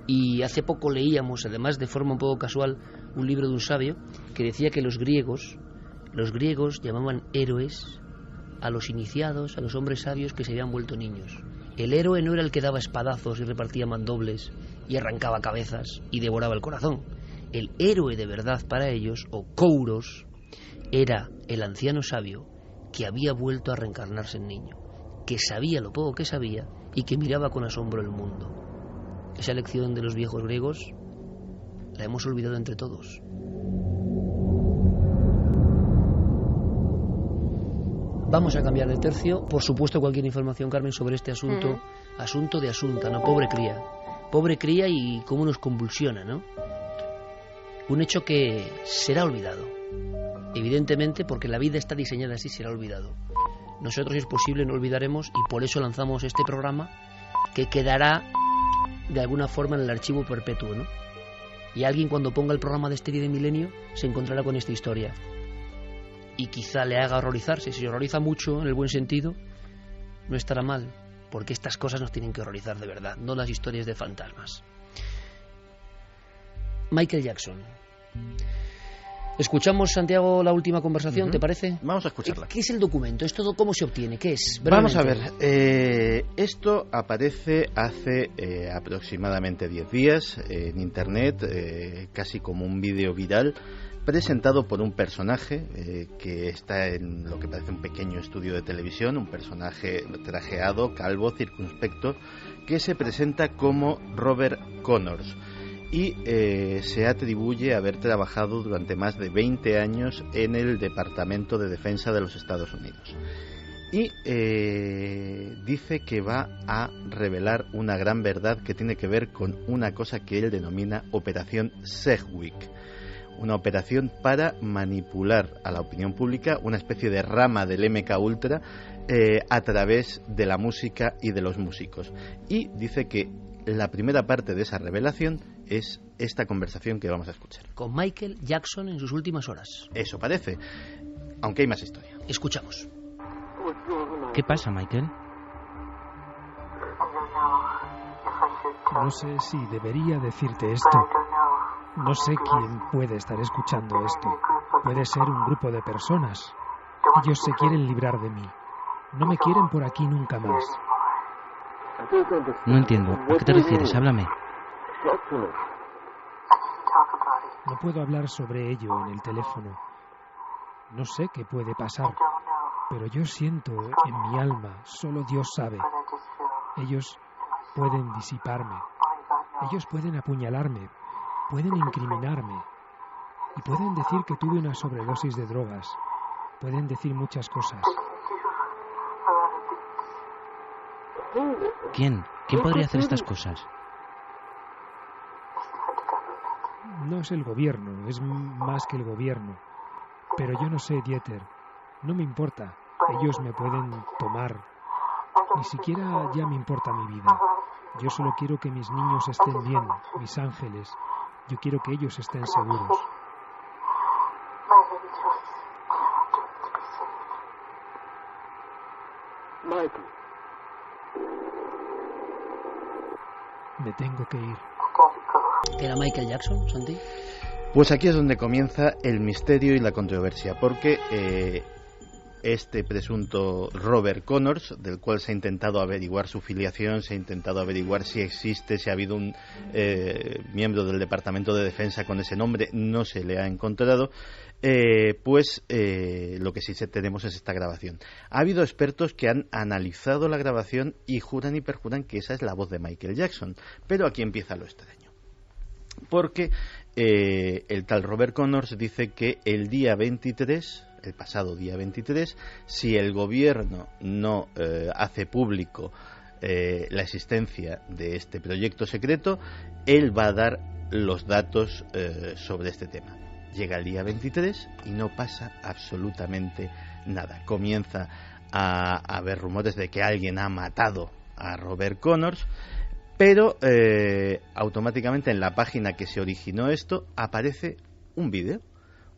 Y hace poco leíamos, además de forma un poco casual, un libro de un sabio que decía que los griegos llamaban héroes a los iniciados, a los hombres sabios que se habían vuelto niños. El héroe no era el que daba espadazos y repartía mandobles y arrancaba cabezas y devoraba el corazón. El héroe de verdad para ellos, o kouros, era el anciano sabio que había vuelto a reencarnarse en niño, que sabía lo poco que sabía y que miraba con asombro el mundo. Esa lección de los viejos griegos la hemos olvidado entre todos. Vamos a cambiar de tercio. Por supuesto, cualquier información, Carmen, sobre este asunto, asunto de Asunta, ¿no? Pobre cría y cómo nos convulsiona, ¿no? Un hecho que será olvidado, evidentemente, porque la vida está diseñada así, será olvidado. Nosotros, si es posible, no olvidaremos, y por eso lanzamos este programa que quedará de alguna forma en el archivo perpetuo, ¿no? Y alguien, cuando ponga el programa de este día de milenio, se encontrará con esta historia y quizá le haga horrorizarse. Si se horroriza mucho, en el buen sentido, no estará mal, porque estas cosas nos tienen que horrorizar de verdad, no las historias de fantasmas. Michael Jackson. Escuchamos, Santiago, la última conversación, ¿te parece? Vamos a escucharla. ¿Qué es el documento? ¿Esto cómo se obtiene? ¿Qué es? Vamos a ver. Esto aparece hace aproximadamente 10 días en Internet, casi como un vídeo viral, presentado por un personaje que está en lo que parece un pequeño estudio de televisión, un personaje trajeado, calvo, circunspecto, que se presenta como Robert Connors y se atribuye haber trabajado durante más de 20 años en el Departamento de Defensa de los Estados Unidos. Y dice que va a revelar una gran verdad que tiene que ver con una cosa que él denomina Operación Sedgwick. Una operación para manipular a la opinión pública, una especie de rama del MK Ultra a través de la música y de los músicos. Y dice que la primera parte de esa revelación es esta conversación que vamos a escuchar. Con Michael Jackson en sus últimas horas. Eso parece, aunque hay más historia. Escuchamos. ¿Qué pasa, Michael? No sé si debería decirte esto. No sé quién puede estar escuchando esto. Puede ser un grupo de personas. Ellos se quieren librar de mí. No me quieren por aquí nunca más. No entiendo. ¿A qué te refieres? Háblame. No puedo hablar sobre ello en el teléfono. No sé qué puede pasar, pero yo siento en mi alma, solo Dios sabe. Ellos pueden disiparme. Ellos pueden apuñalarme. Pueden incriminarme. Y pueden decir que tuve una sobredosis de drogas. Pueden decir muchas cosas. ¿Quién? ¿Quién podría hacer estas cosas? No es el gobierno, es más que el gobierno. Pero yo no sé, Dieter. No me importa. Ellos me pueden tomar. Ni siquiera ya me importa mi vida. Yo solo quiero que mis niños estén bien, mis ángeles. Yo quiero que ellos estén seguros. Me tengo que ir. ¿Era Michael Jackson, Santi? Pues aquí es donde comienza el misterio y la controversia, porque este presunto Robert Connors, del cual se ha intentado averiguar su filiación, se ha intentado averiguar si existe, si ha habido un miembro del Departamento de Defensa con ese nombre, no se le ha encontrado, lo que sí tenemos es esta grabación. Ha habido expertos que han analizado la grabación y juran y perjuran que esa es la voz de Michael Jackson, pero aquí empieza lo extraño, porque el tal Robert Connors dice que el pasado día 23, si el gobierno no hace público la existencia de este proyecto secreto, él va a dar los datos sobre este tema. Llega el día 23 y no pasa absolutamente nada. Comienza a haber rumores de que alguien ha matado a Robert Connors, pero automáticamente en la página que se originó esto aparece un vídeo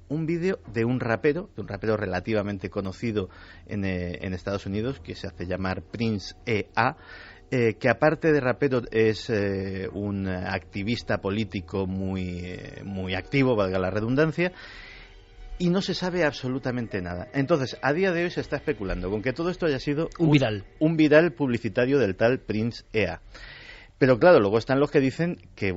de un rapero relativamente conocido en Estados Unidos, que se hace llamar Prince E.A., que aparte de rapero es un activista político muy activo, valga la redundancia, y no se sabe absolutamente nada. Entonces, a día de hoy se está especulando con que todo esto haya sido un viral publicitario del tal Prince E.A. Pero claro, luego están los que dicen que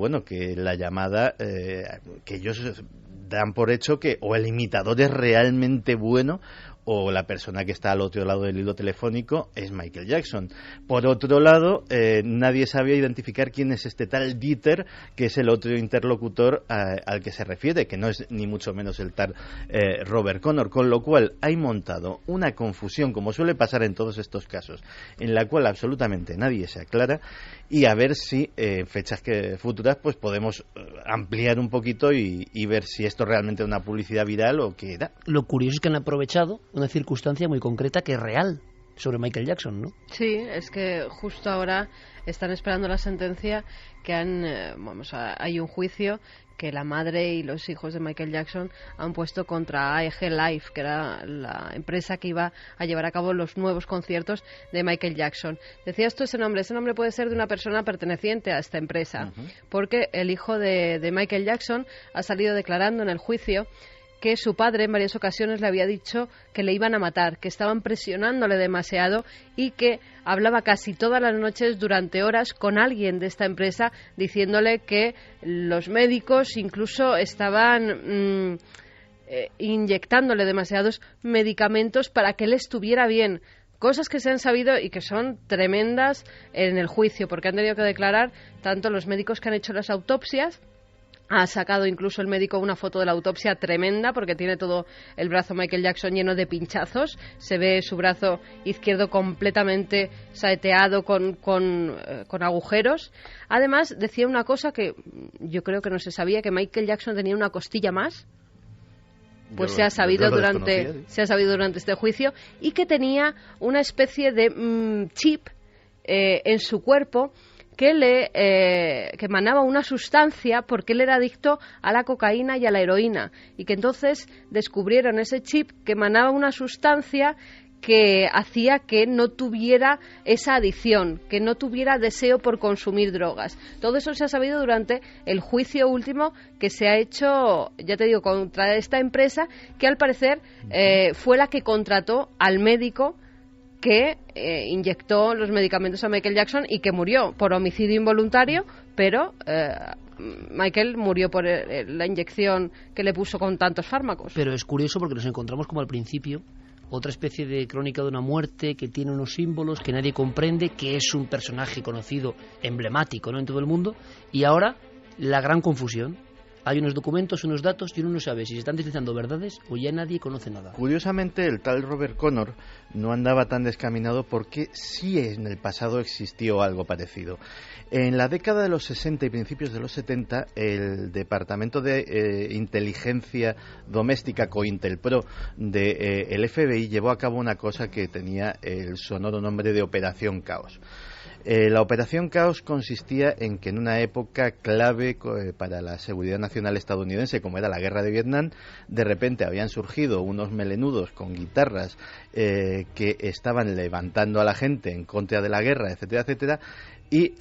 la llamada, que ellos dan por hecho que o el imitador es realmente bueno o la persona que está al otro lado del hilo telefónico es Michael Jackson. Por otro lado, nadie sabía identificar quién es este tal Dieter, que es el otro interlocutor al que se refiere, que no es ni mucho menos el tal Robert Connors, con lo cual hay montado una confusión, como suele pasar en todos estos casos, en la cual absolutamente nadie se aclara, y a ver si en fechas futuras pues podemos ampliar un poquito y ver si esto realmente es una publicidad viral o qué era. Lo curioso es que han aprovechado una circunstancia muy concreta que es real sobre Michael Jackson, ¿no? Sí, es que justo ahora están esperando la sentencia que hay un juicio que la madre y los hijos de Michael Jackson han puesto contra AEG Live, que era la empresa que iba a llevar a cabo los nuevos conciertos de Michael Jackson. Decías tú ese nombre puede ser de una persona perteneciente a esta empresa, porque el hijo de Michael Jackson ha salido declarando en el juicio que su padre en varias ocasiones le había dicho que le iban a matar, que estaban presionándole demasiado y que hablaba casi todas las noches durante horas con alguien de esta empresa diciéndole que los médicos incluso estaban inyectándole demasiados medicamentos para que él estuviera bien. Cosas que se han sabido y que son tremendas en el juicio, porque han tenido que declarar tanto los médicos que han hecho las autopsias. Ha sacado incluso el médico una foto de la autopsia tremenda, porque tiene todo el brazo Michael Jackson lleno de pinchazos. Se ve su brazo izquierdo completamente saeteado con agujeros. Además, decía una cosa que yo creo que no se sabía, que Michael Jackson tenía una costilla más. Pues se ha sabido durante este juicio, y que tenía una especie de chip en su cuerpo que emanaba una sustancia, porque él era adicto a la cocaína y a la heroína, y que entonces descubrieron ese chip que emanaba una sustancia que hacía que no tuviera esa adicción, que no tuviera deseo por consumir drogas. Todo eso se ha sabido durante el juicio último que se ha hecho, ya te digo, contra esta empresa, que al parecer fue la que contrató al médico que inyectó los medicamentos a Michael Jackson y que murió por homicidio involuntario, pero Michael murió por la inyección que le puso con tantos fármacos. Pero es curioso porque nos encontramos como al principio otra especie de crónica de una muerte que tiene unos símbolos que nadie comprende, que es un personaje conocido, emblemático, ¿no?, en todo el mundo, y ahora la gran confusión. Hay unos documentos, unos datos, y uno no sabe si se están deslizando verdades o ya nadie conoce nada. Curiosamente, el tal Robert Connor no andaba tan descaminado, porque sí en el pasado existió algo parecido. En la década de los 60 y principios de los 70, el Departamento de Inteligencia Doméstica, COINTELPRO, del FBI, llevó a cabo una cosa que tenía el sonoro nombre de Operación Caos. La Operación Caos consistía en que en una época clave para la seguridad nacional estadounidense, como era la guerra de Vietnam, de repente habían surgido unos melenudos con guitarras que estaban levantando a la gente en contra de la guerra, etcétera, etcétera, y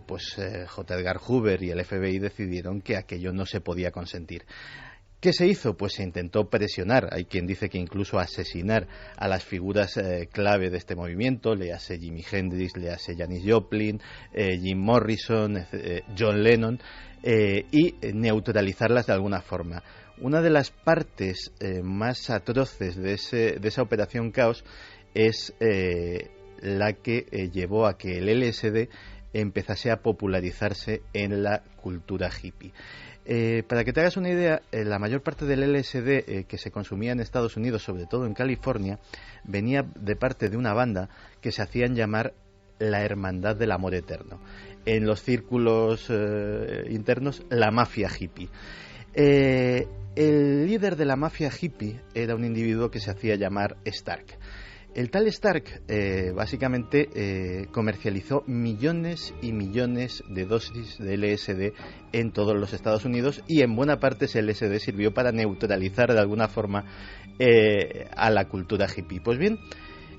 J. Edgar Hoover y el FBI decidieron que aquello no se podía consentir. ¿Qué se hizo? Pues se intentó presionar, hay quien dice que incluso asesinar a las figuras clave de este movimiento, léase Jimi Hendrix, léase Janis Joplin, Jim Morrison, John Lennon, y neutralizarlas de alguna forma. Una de las partes más atroces de esa Operación Caos es la que llevó a que el LSD empezase a popularizarse en la cultura hippie. Para que te hagas una idea, la mayor parte del LSD que se consumía en Estados Unidos, sobre todo en California, venía de parte de una banda que se hacían llamar la Hermandad del Amor Eterno. En los círculos internos, la mafia hippie. El líder de la mafia hippie era un individuo que se hacía llamar Stark. El tal Stark básicamente comercializó millones y millones de dosis de LSD en todos los Estados Unidos, y en buena parte ese LSD sirvió para neutralizar de alguna forma a la cultura hippie. Pues bien,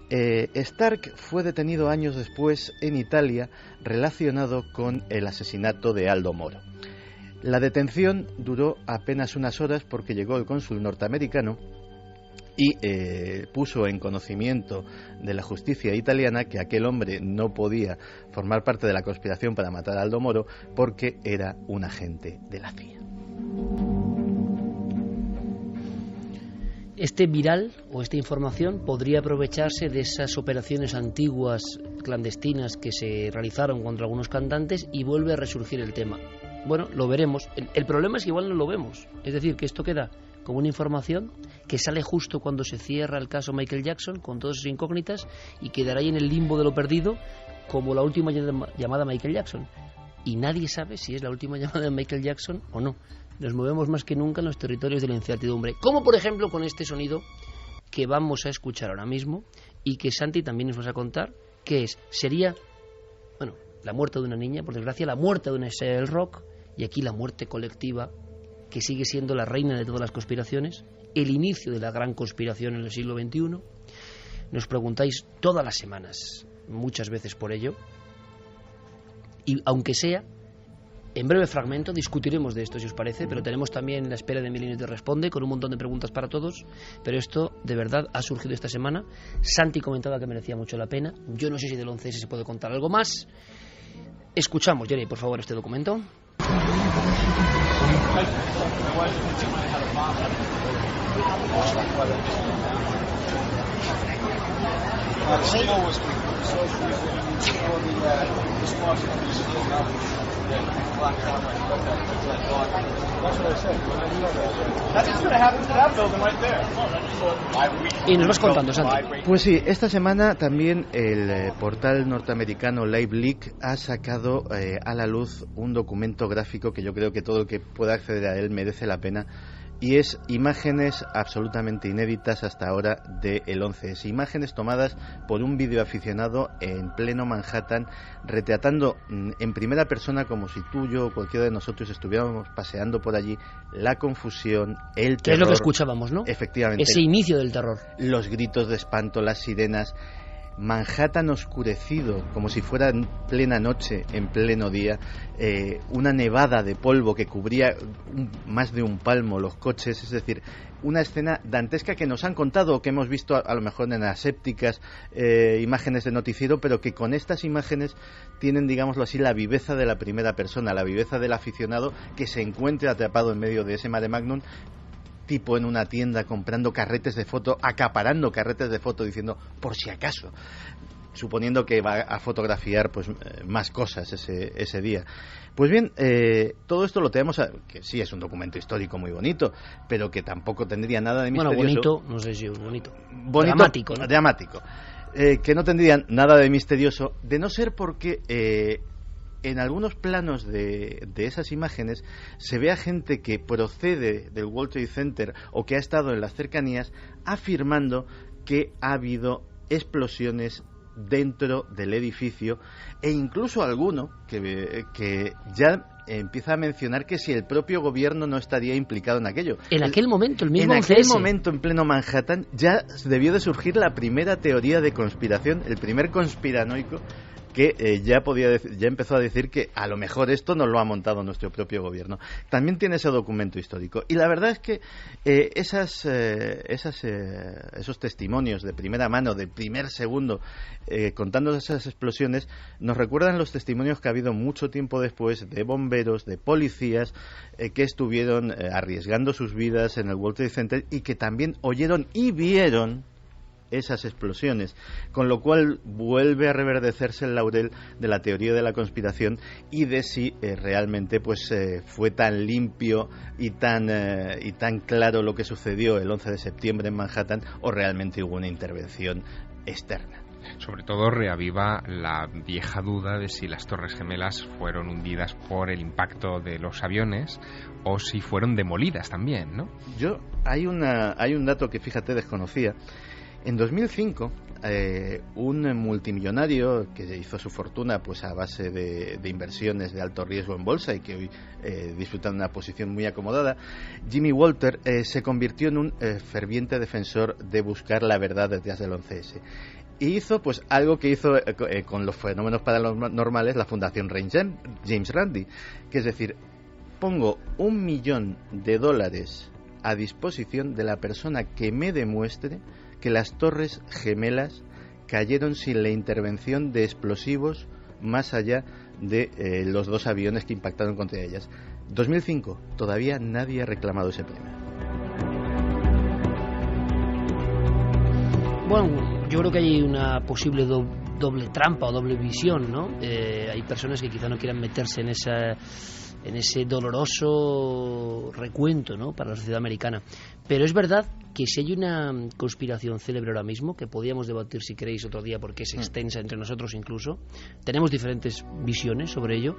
Stark fue detenido años después en Italia relacionado con el asesinato de Aldo Moro. La detención duró apenas unas horas porque llegó el cónsul norteamericano y puso en conocimiento de la justicia italiana que aquel hombre no podía formar parte de la conspiración para matar a Aldo Moro porque era un agente de la CIA. Este viral o esta información podría aprovecharse de esas operaciones antiguas clandestinas que se realizaron contra algunos cantantes y vuelve a resurgir el tema. Bueno, lo veremos. El problema es que igual no lo vemos. Es decir, que esto queda como una información que sale justo cuando se cierra el caso Michael Jackson, con todas sus incógnitas, y quedará ahí en el limbo de lo perdido, como la última llamada a Michael Jackson. Y nadie sabe si es la última llamada de Michael Jackson o no. Nos movemos más que nunca en los territorios de la incertidumbre, como por ejemplo con este sonido que vamos a escuchar ahora mismo y que Santi también nos va a contar, que sería, bueno, la muerte de una niña, por desgracia, la muerte de una estrella del rock, y aquí la muerte colectiva, que sigue siendo la reina de todas las conspiraciones, el inicio de la gran conspiración en el siglo XXI. Nos preguntáis todas las semanas, muchas veces por ello, y aunque sea En breve fragmento discutiremos de esto, si os parece, pero tenemos también la espera de Milenio Te Responde, con un montón de preguntas para todos, pero esto, de verdad, ha surgido esta semana. Santi comentaba que merecía mucho la pena. Yo no sé si del 11S se puede contar algo más. Escuchamos, Jerry, por favor, este documento. Y nos vas contando, Santi. Pues sí, esta semana también el portal norteamericano LiveLeak ha sacado a la luz un documento gráfico que yo creo que todo el que pueda acceder a él merece la pena, y es imágenes absolutamente inéditas hasta ahora del 11S. Imágenes tomadas por un videoaficionado en pleno Manhattan, retratando en primera persona, como si tú, yo o cualquiera de nosotros estuviéramos paseando por allí, la confusión, el terror. Que es lo que escuchábamos, ¿no? Efectivamente. Ese inicio del terror. Los gritos de espanto, las sirenas. Manhattan oscurecido, como si fuera en plena noche, en pleno día, una nevada de polvo que cubría más de un palmo los coches, es decir, una escena dantesca que nos han contado o que hemos visto a lo mejor en asépticas imágenes de noticiero, pero que con estas imágenes tienen, digámoslo así, la viveza de la primera persona, la viveza del aficionado que se encuentra atrapado en medio de ese mare magnum, tipo en una tienda comprando carretes de foto, acaparando carretes de foto, diciendo por si acaso, suponiendo que va a fotografiar pues más cosas ese día. Pues bien, todo esto lo tenemos, que sí es un documento histórico muy bonito, pero que tampoco tendría nada de misterioso. Bueno, bonito, no sé si bonito. Dramático, ¿no? Dramático. Que no tendría nada de misterioso, de no ser porque en algunos planos de esas imágenes se ve a gente que procede del World Trade Center o que ha estado en las cercanías afirmando que ha habido explosiones dentro del edificio, e incluso alguno que ya empieza a mencionar que si el propio gobierno no estaría implicado en aquello. En aquel momento, el mismo 11S. En aquel momento, en pleno Manhattan, ya debió de surgir la primera teoría de conspiración, el primer conspiranoico que ya empezó a decir que a lo mejor esto nos lo ha montado nuestro propio gobierno. También tiene ese documento histórico. Y la verdad es que esos testimonios de primera mano, de primer segundo, contando esas explosiones, nos recuerdan los testimonios que ha habido mucho tiempo después de bomberos, de policías, que estuvieron arriesgando sus vidas en el World Trade Center y que también oyeron y vieron esas explosiones, con lo cual vuelve a reverdecerse el laurel de la teoría de la conspiración y de si realmente fue tan limpio y tan claro lo que sucedió el 11 de septiembre en Manhattan, o realmente hubo una intervención externa. Sobre todo reaviva la vieja duda de si las Torres Gemelas fueron hundidas por el impacto de los aviones o si fueron demolidas también, ¿no? Hay un dato que, fíjate, desconocía. En 2005, un multimillonario que hizo su fortuna a base de inversiones de alto riesgo en bolsa y que hoy disfruta de una posición muy acomodada, Jimmy Walter, se convirtió en un ferviente defensor de buscar la verdad detrás del 11S. Y hizo algo que hizo con los fenómenos paranormales la Fundación James Randi, que es decir, pongo $1 millón a disposición de la persona que me demuestre que las Torres Gemelas cayeron sin la intervención de explosivos más allá de los 2 aviones que impactaron contra ellas. 2005, todavía nadie ha reclamado ese premio. Bueno, yo creo que hay una posible doble trampa o doble visión, ¿no? Hay personas que quizá no quieran meterse en ese doloroso recuento, ¿no?, para la sociedad americana. Pero es verdad que si hay una conspiración célebre ahora mismo, que podíamos debatir si queréis otro día porque es extensa entre nosotros incluso, tenemos diferentes visiones sobre ello,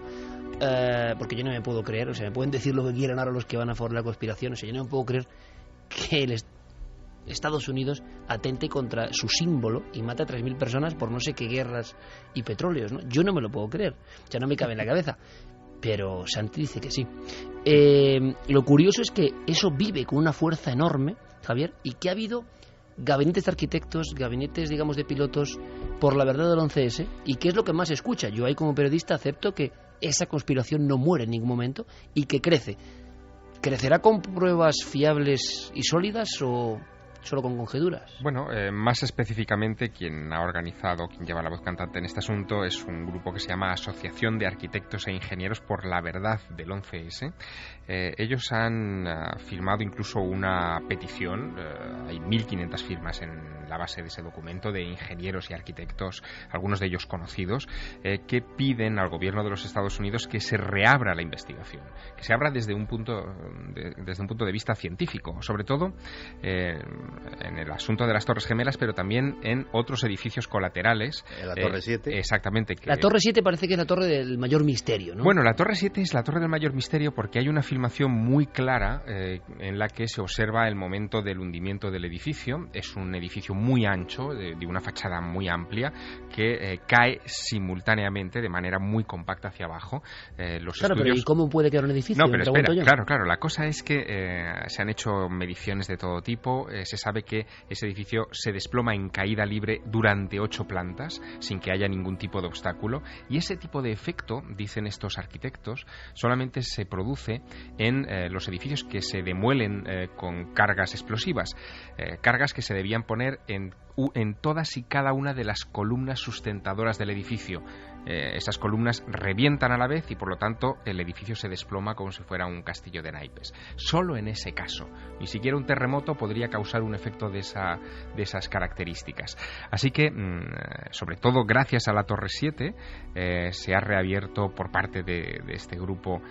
porque yo no me puedo creer, me pueden decir lo que quieran ahora los que van a favor de la conspiración, yo no me puedo creer que Estados Unidos atente contra su símbolo y mate a 3.000 personas por no sé qué guerras y petróleos, ¿no? Yo no me lo puedo creer, no me cabe en la cabeza. Pero Santi dice que sí. Lo curioso es que eso vive con una fuerza enorme, Javier, y que ha habido gabinetes de arquitectos, gabinetes, digamos, de pilotos por la verdad del 11S, y que es lo que más se escucha. Yo ahí como periodista acepto que esa conspiración no muere en ningún momento y que crece. ¿Crecerá con pruebas fiables y sólidas o solo con conjeturas? Bueno, más específicamente quien lleva la voz cantante en este asunto es un grupo que se llama Asociación de Arquitectos e Ingenieros por la Verdad del 11S. Ellos han firmado incluso una petición, hay 1.500 firmas en la base de ese documento, de ingenieros y arquitectos, algunos de ellos conocidos, que piden al gobierno de los Estados Unidos que se reabra la investigación, que se abra desde un punto de vista científico, sobre todo en el asunto de las Torres Gemelas, pero también en otros edificios colaterales. La Torre 7. Exactamente. La Torre 7 parece que es la torre del mayor misterio, ¿no? Bueno, la Torre 7 es la torre del mayor misterio porque hay una filmación muy clara en la que se observa el momento del hundimiento del edificio. Es un edificio muy ancho, de una fachada muy amplia, que cae simultáneamente de manera muy compacta hacia abajo. Pero ¿y cómo puede quedar un edificio? No, pero espera, claro. La cosa es que se han hecho mediciones de todo tipo. Se sabe que ese edificio se desploma en caída libre durante 8 plantas, sin que haya ningún tipo de obstáculo. Y ese tipo de efecto, dicen estos arquitectos, solamente se produce en los edificios que se demuelen con cargas explosivas. Cargas que se debían poner en todas y cada una de las columnas sustentadoras del edificio. Esas columnas revientan a la vez y por lo tanto el edificio se desploma como si fuera un castillo de naipes. Solo en ese caso. Ni siquiera un terremoto podría causar un efecto de esas características. Así que, sobre todo gracias a la Torre 7, se ha reabierto por parte de este grupo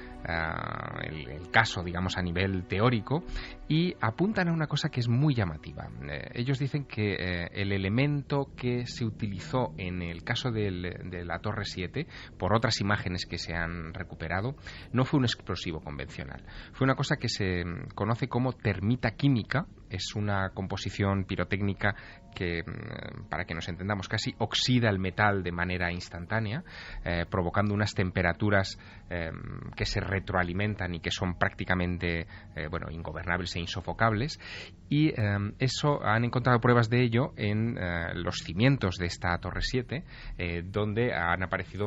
el caso, digamos, a nivel teórico, y apuntan a una cosa que es muy llamativa. Ellos dicen que el elemento que se utilizó en el caso de la Torre 7, por otras imágenes que se han recuperado, no fue un explosivo convencional. Fue una cosa que se conoce como termita química. Es una composición pirotécnica que, para que nos entendamos, casi oxida el metal de manera instantánea, provocando unas temperaturas que se retroalimentan y que son prácticamente ingobernables e insofocables. Y eso, han encontrado pruebas de ello en los cimientos de esta Torre 7, donde han aparecido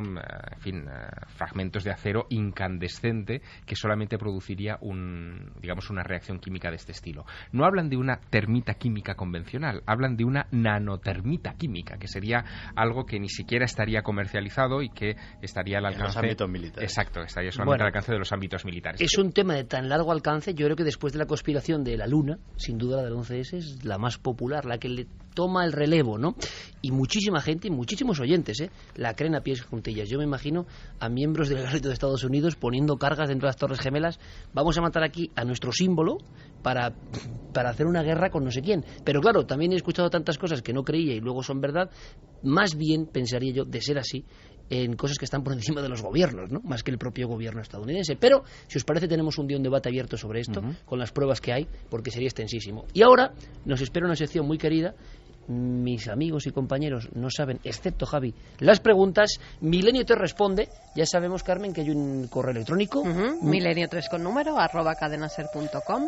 fragmentos de acero incandescente que solamente produciría una reacción química de este estilo. No hablan de una termita química convencional, hablan de una nanotermita química, que sería algo que ni siquiera estaría comercializado y que estaría al alcance de los ámbitos militares. Exacto, estaría solamente al alcance de los ámbitos militares. Es un tema de tan largo alcance. Yo creo que después de la conspiración de la Luna, sin duda la del 11S es la más popular, la que le toma el relevo, ¿no? Y muchísima gente, muchísimos oyentes, la creen a pies juntillas. Yo me imagino a miembros del ejército de Estados Unidos poniendo cargas dentro de las Torres Gemelas. Vamos a matar aquí a nuestro símbolo para hacer una guerra con no sé quién. Pero claro, también he escuchado tantas cosas que no creía y luego son verdad. Más bien pensaría yo, de ser así, en cosas que están por encima de los gobiernos, ¿no? Más que el propio gobierno estadounidense. Pero, si os parece, tenemos un debate abierto sobre esto, con las pruebas que hay, porque sería extensísimo. Y ahora nos espera una sección muy querida. Mis amigos y compañeros no saben, excepto Javi, las preguntas. Milenio 3 responde. Ya sabemos, Carmen, que hay un correo electrónico. Milenio3 con número @cadenaser.com.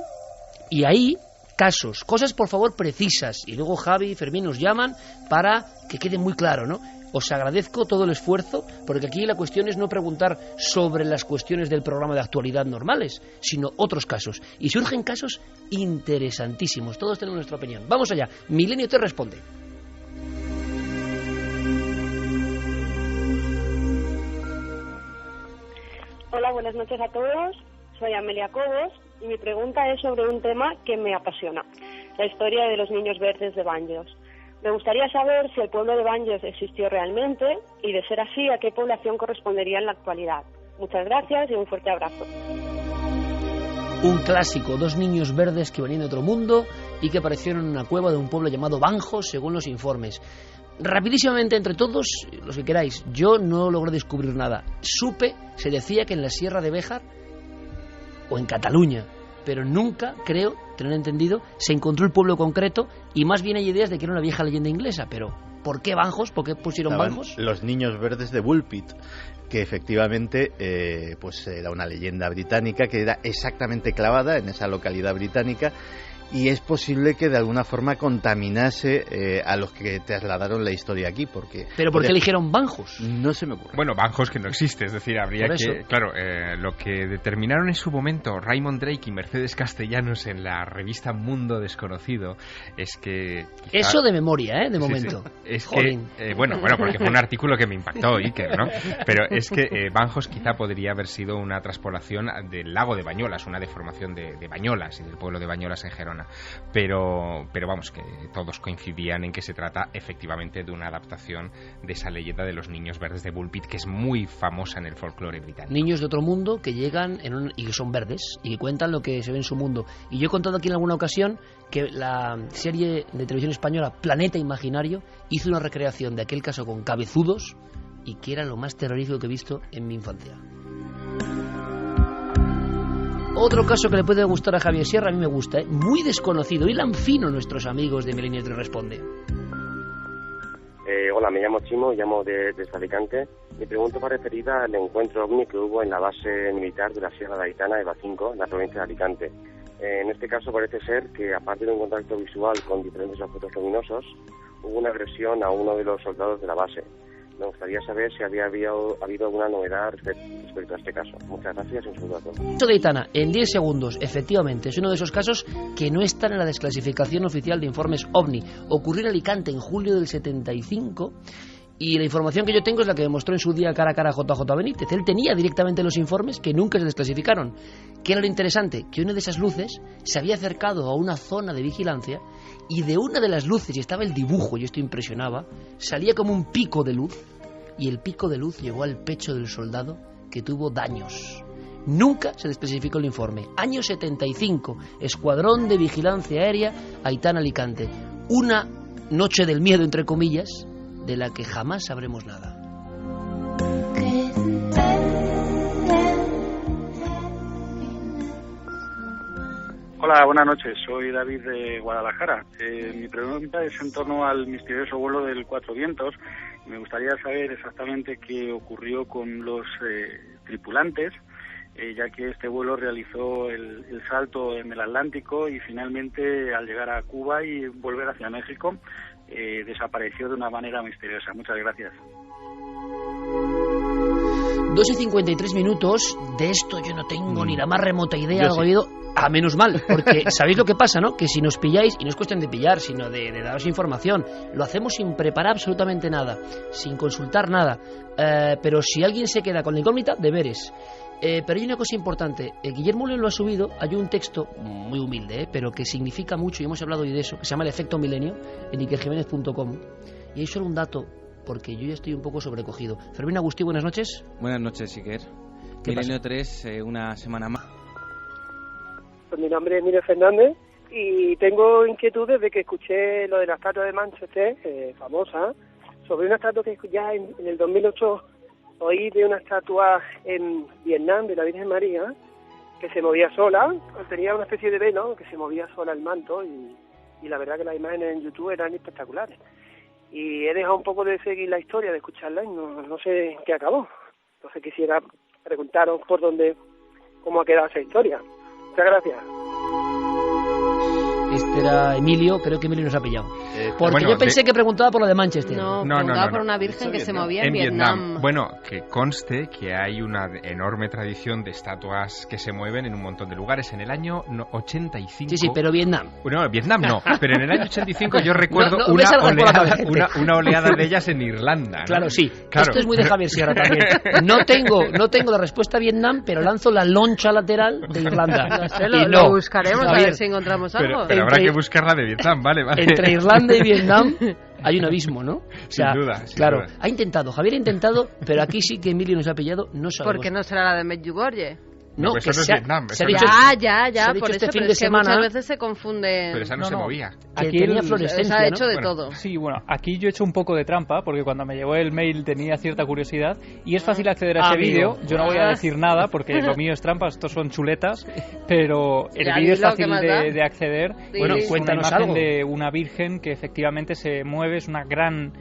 Y ahí, casos, cosas por favor precisas. Y luego Javi y Fermín nos llaman para que quede muy claro, ¿no? Os agradezco todo el esfuerzo, porque aquí la cuestión es no preguntar sobre las cuestiones del programa de actualidad normales, sino otros casos. Y surgen casos interesantísimos. Todos tenemos nuestra opinión. Vamos allá. Milenio te responde. Hola, buenas noches a todos. Soy Amelia Cobos y mi pregunta es sobre un tema que me apasiona, la historia de los niños verdes de Banjos. Me gustaría saber si el pueblo de Banjos existió realmente y, de ser así, a qué población correspondería en la actualidad. Muchas gracias y un fuerte abrazo. Un clásico, 2 niños verdes que venían de otro mundo y que aparecieron en una cueva de un pueblo llamado Banjos, según los informes. Rapidísimamente, entre todos, los que queráis, yo no logré descubrir nada. Se decía que en la Sierra de Béjar o en Cataluña, pero nunca, creo, tener entendido, se encontró el pueblo concreto, y más bien hay ideas de que era una vieja leyenda inglesa. Pero ¿por qué Banjos? ¿Por qué pusieron Banjos? Los niños verdes de Woolpit, que efectivamente era una leyenda británica que era exactamente clavada en esa localidad británica, y es posible que de alguna forma contaminase a los que trasladaron la historia aquí, porque... ¿Pero por qué eligieron Banjos? No se me ocurre. Bueno, Banjos que no existe, es decir, habría que... Claro, lo que determinaron en su momento Raymond Drake y Mercedes Castellanos en la revista Mundo Desconocido es que... Quizá... Eso de memoria, de momento. Sí. Es que, bueno, porque fue un artículo que me impactó, Iker, ¿no? Pero es que Banjos quizá podría haber sido una traspolación del lago de Bañolas, una deformación de Bañolas y del pueblo de Bañolas en Gerona. Pero vamos, que todos coincidían en que se trata efectivamente de una adaptación de esa leyenda de los niños verdes de Bull Pit, que es muy famosa en el folclore británico. Niños de otro mundo que llegan y que son verdes y que cuentan lo que se ve en su mundo. Y yo he contado aquí en alguna ocasión que la serie de televisión española Planeta Imaginario hizo una recreación de aquel caso con cabezudos y que era lo más terrorífico que he visto en mi infancia. Otro caso que le puede gustar a Javier Sierra, a mí me gusta, muy desconocido, hilan fino nuestros amigos de Milenio 3 Responde. Hola, me llamo Chimo, llamo desde Alicante. Mi pregunta va referida al encuentro OVNI que hubo en la base militar de la Sierra de Aitana, EVA 5, en la provincia de Alicante. En este caso parece ser que, aparte de un contacto visual con diferentes objetos luminosos, hubo una agresión a uno de los soldados de la base. Me gustaría saber si había habido alguna novedad respecto a este caso. Muchas gracias y un saludo a todos. Esto de Aitana, en 10 segundos, efectivamente, es uno de esos casos que no están en la desclasificación oficial de informes OVNI. Ocurrió en Alicante en julio del 75 y la información que yo tengo es la que demostró en su día cara a cara JJ Benítez. Él tenía directamente los informes que nunca se desclasificaron. ¿Qué era lo interesante? Que una de esas luces se había acercado a una zona de vigilancia y de una de las luces, y estaba el dibujo, y esto impresionaba, salía como un pico de luz, y el pico de luz llegó al pecho del soldado, que tuvo daños. Nunca se desclasificó el informe. Año 75, Escuadrón de Vigilancia Aérea, Aitana, Alicante. Una noche del miedo, entre comillas, de la que jamás sabremos nada. Hola, buenas noches. Soy David de Guadalajara. Mi pregunta es en torno al misterioso vuelo del Cuatro Vientos. Me gustaría saber exactamente qué ocurrió con los tripulantes, ya que este vuelo realizó el salto en el Atlántico y finalmente, al llegar a Cuba y volver hacia México, desapareció de una manera misteriosa. Muchas gracias. 2:53. De esto yo no tengo ni la más remota idea, algo oído. A menos mal, porque ¿sabéis lo que pasa, no? Que si nos pilláis, y no es cuestión de pillar, sino de daros información, lo hacemos sin preparar absolutamente nada, sin consultar nada, pero si alguien se queda con la incógnita, deberes. Pero hay una cosa importante, Guillermo León lo ha subido, hay un texto muy humilde, pero que significa mucho, y hemos hablado hoy de eso, que se llama El Efecto Milenio, en ikerjimenez.com, y hay solo un dato, porque yo ya estoy un poco sobrecogido. Fermín Agustí, buenas noches. Buenas noches, Iker. Milenio 3, una semana más. Pues mi nombre es Emilio Fernández y tengo inquietudes de que escuché lo de la estatua de Manchester, famosa, sobre una estatua que ya en el 2008 oí de una estatua en Vietnam de la Virgen María que se movía sola, tenía una especie de velo que se movía sola el manto y la verdad que las imágenes en YouTube eran espectaculares. Y he dejado un poco de seguir la historia, de escucharla y no sé en qué acabó. Entonces quisiera preguntaros cómo ha quedado esa historia. Muchas gracias. Este era Emilio, creo que Emilio nos ha pillado. Porque yo pensé que preguntaba por lo de Manchester. No, preguntaba por una virgen que se movía en Vietnam. Bueno, que conste que hay una enorme tradición de estatuas que se mueven en un montón de lugares. En el año 85... Sí, pero Vietnam. No, Vietnam no, pero en el año 85 yo recuerdo una oleada de ellas en Irlanda, ¿no? Claro, sí. Claro. Esto es muy de Javier Sierra también. No tengo la respuesta a Vietnam, pero lanzo la loncha lateral de Irlanda. No sé, lo buscaremos a ver si encontramos algo. Pero habrá que buscarla de Vietnam, vale. Entre Irlanda y Vietnam hay un abismo, ¿no? Sin duda. Claro, Javier ha intentado, pero aquí sí que Emilio nos ha pillado, no sabemos. ¿Por qué no será la de Medjugorje? No, que se ha dicho por este eso, fin de semana. Muchas veces se confunden. Pero esa no se movía. Aquí tenía fluorescencia, se ha hecho de bueno, todo. Sí, bueno, aquí yo he hecho un poco de trampa porque cuando me llegó el mail tenía cierta curiosidad y es fácil acceder a ese vídeo. Yo no voy a decir nada porque lo mío es trampa, estos son chuletas, pero el vídeo es fácil de acceder. Bueno, cuéntanos una imagen algo. de una virgen que efectivamente se mueve, es una gran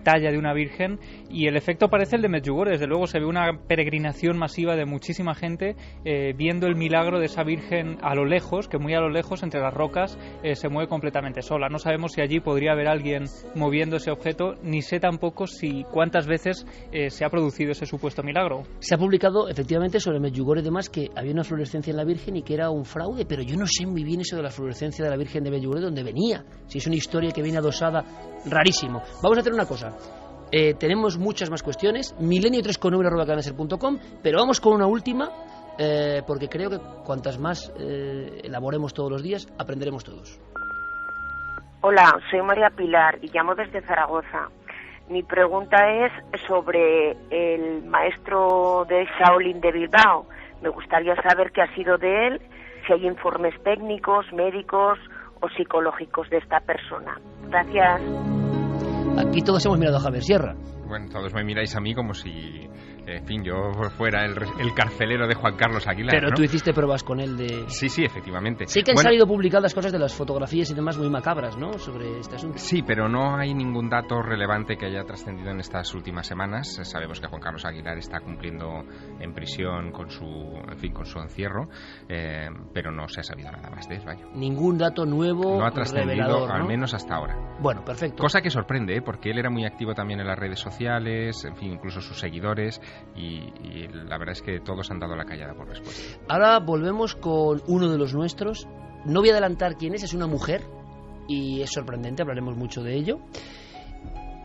talla de una virgen y el efecto parece el de Medjugorje. Desde luego se ve una peregrinación masiva de muchísima gente viendo el milagro de esa Virgen a lo lejos, que muy a lo lejos, entre las rocas, se mueve completamente sola. No sabemos si allí podría haber alguien moviendo ese objeto, ni sé tampoco si cuántas veces se ha producido ese supuesto milagro. Se ha publicado efectivamente sobre Medjugorje y demás que había una fluorescencia en la Virgen y que era un fraude, pero yo no sé muy bien eso de la fluorescencia de la Virgen de Medjugorje, dónde venía, si es una historia que viene adosada, rarísimo. Vamos a hacer una cosa. Tenemos muchas más cuestiones, milenio3.com, pero vamos con una última, porque creo que cuantas más elaboremos todos los días, aprenderemos todos. Hola, soy María Pilar y llamo desde Zaragoza. Mi pregunta es sobre el maestro de Shaolin de Bilbao. Me gustaría saber qué ha sido de él, si hay informes técnicos, médicos o psicológicos de esta persona. Gracias. Aquí todos hemos mirado a Javier Sierra. Bueno, todos me miráis a mí como si, en fin, yo fuera el carcelero de Juan Carlos Aguilar, Pero ¿no? tú hiciste pruebas con él de... Sí, efectivamente. Sí que han salido publicadas cosas de las fotografías y demás muy macabras, ¿no?, sobre este asunto. Sí, pero no hay ningún dato relevante que haya trascendido en estas últimas semanas. Sabemos que Juan Carlos Aguilar está cumpliendo en prisión con su encierro, pero no se ha sabido nada más de él, vaya. Ningún dato nuevo, no ha trascendido, revelador, ¿no? Al menos hasta ahora. Bueno, perfecto. Cosa que sorprende, porque él era muy activo también en las redes sociales, en fin, incluso sus seguidores, y la verdad es que todos han dado la callada por respuesta. Ahora volvemos con uno de los nuestros. No voy a adelantar quién es una mujer, y es sorprendente, hablaremos mucho de ello.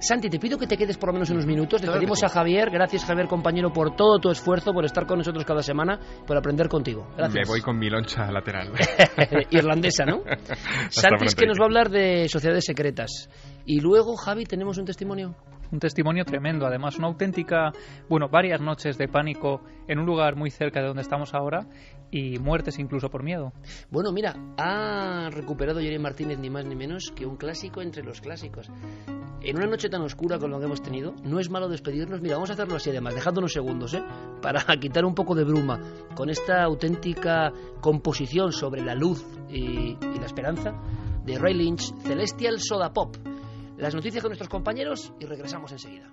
Santi, te pido que te quedes por lo menos unos minutos. Le pedimos a Javier, gracias Javier compañero por todo tu esfuerzo, por estar con nosotros cada semana, por aprender contigo. Gracias. Me voy con mi loncha lateral. Irlandesa, ¿no? Santi es que nos va a hablar de sociedades secretas. Y luego, Javi, tenemos un testimonio. Un testimonio tremendo, además, una auténtica, varias noches de pánico en un lugar muy cerca de donde estamos ahora y muertes incluso por miedo. Bueno, mira, ha recuperado Jerry Martínez ni más ni menos que un clásico entre los clásicos. En una noche tan oscura como la que hemos tenido, no es malo despedirnos. Mira, vamos a hacerlo así además, dejando unos segundos, para quitar un poco de bruma con esta auténtica composición sobre la luz y la esperanza de Ray Lynch, Celestial Soda Pop. Las noticias con nuestros compañeros y regresamos enseguida.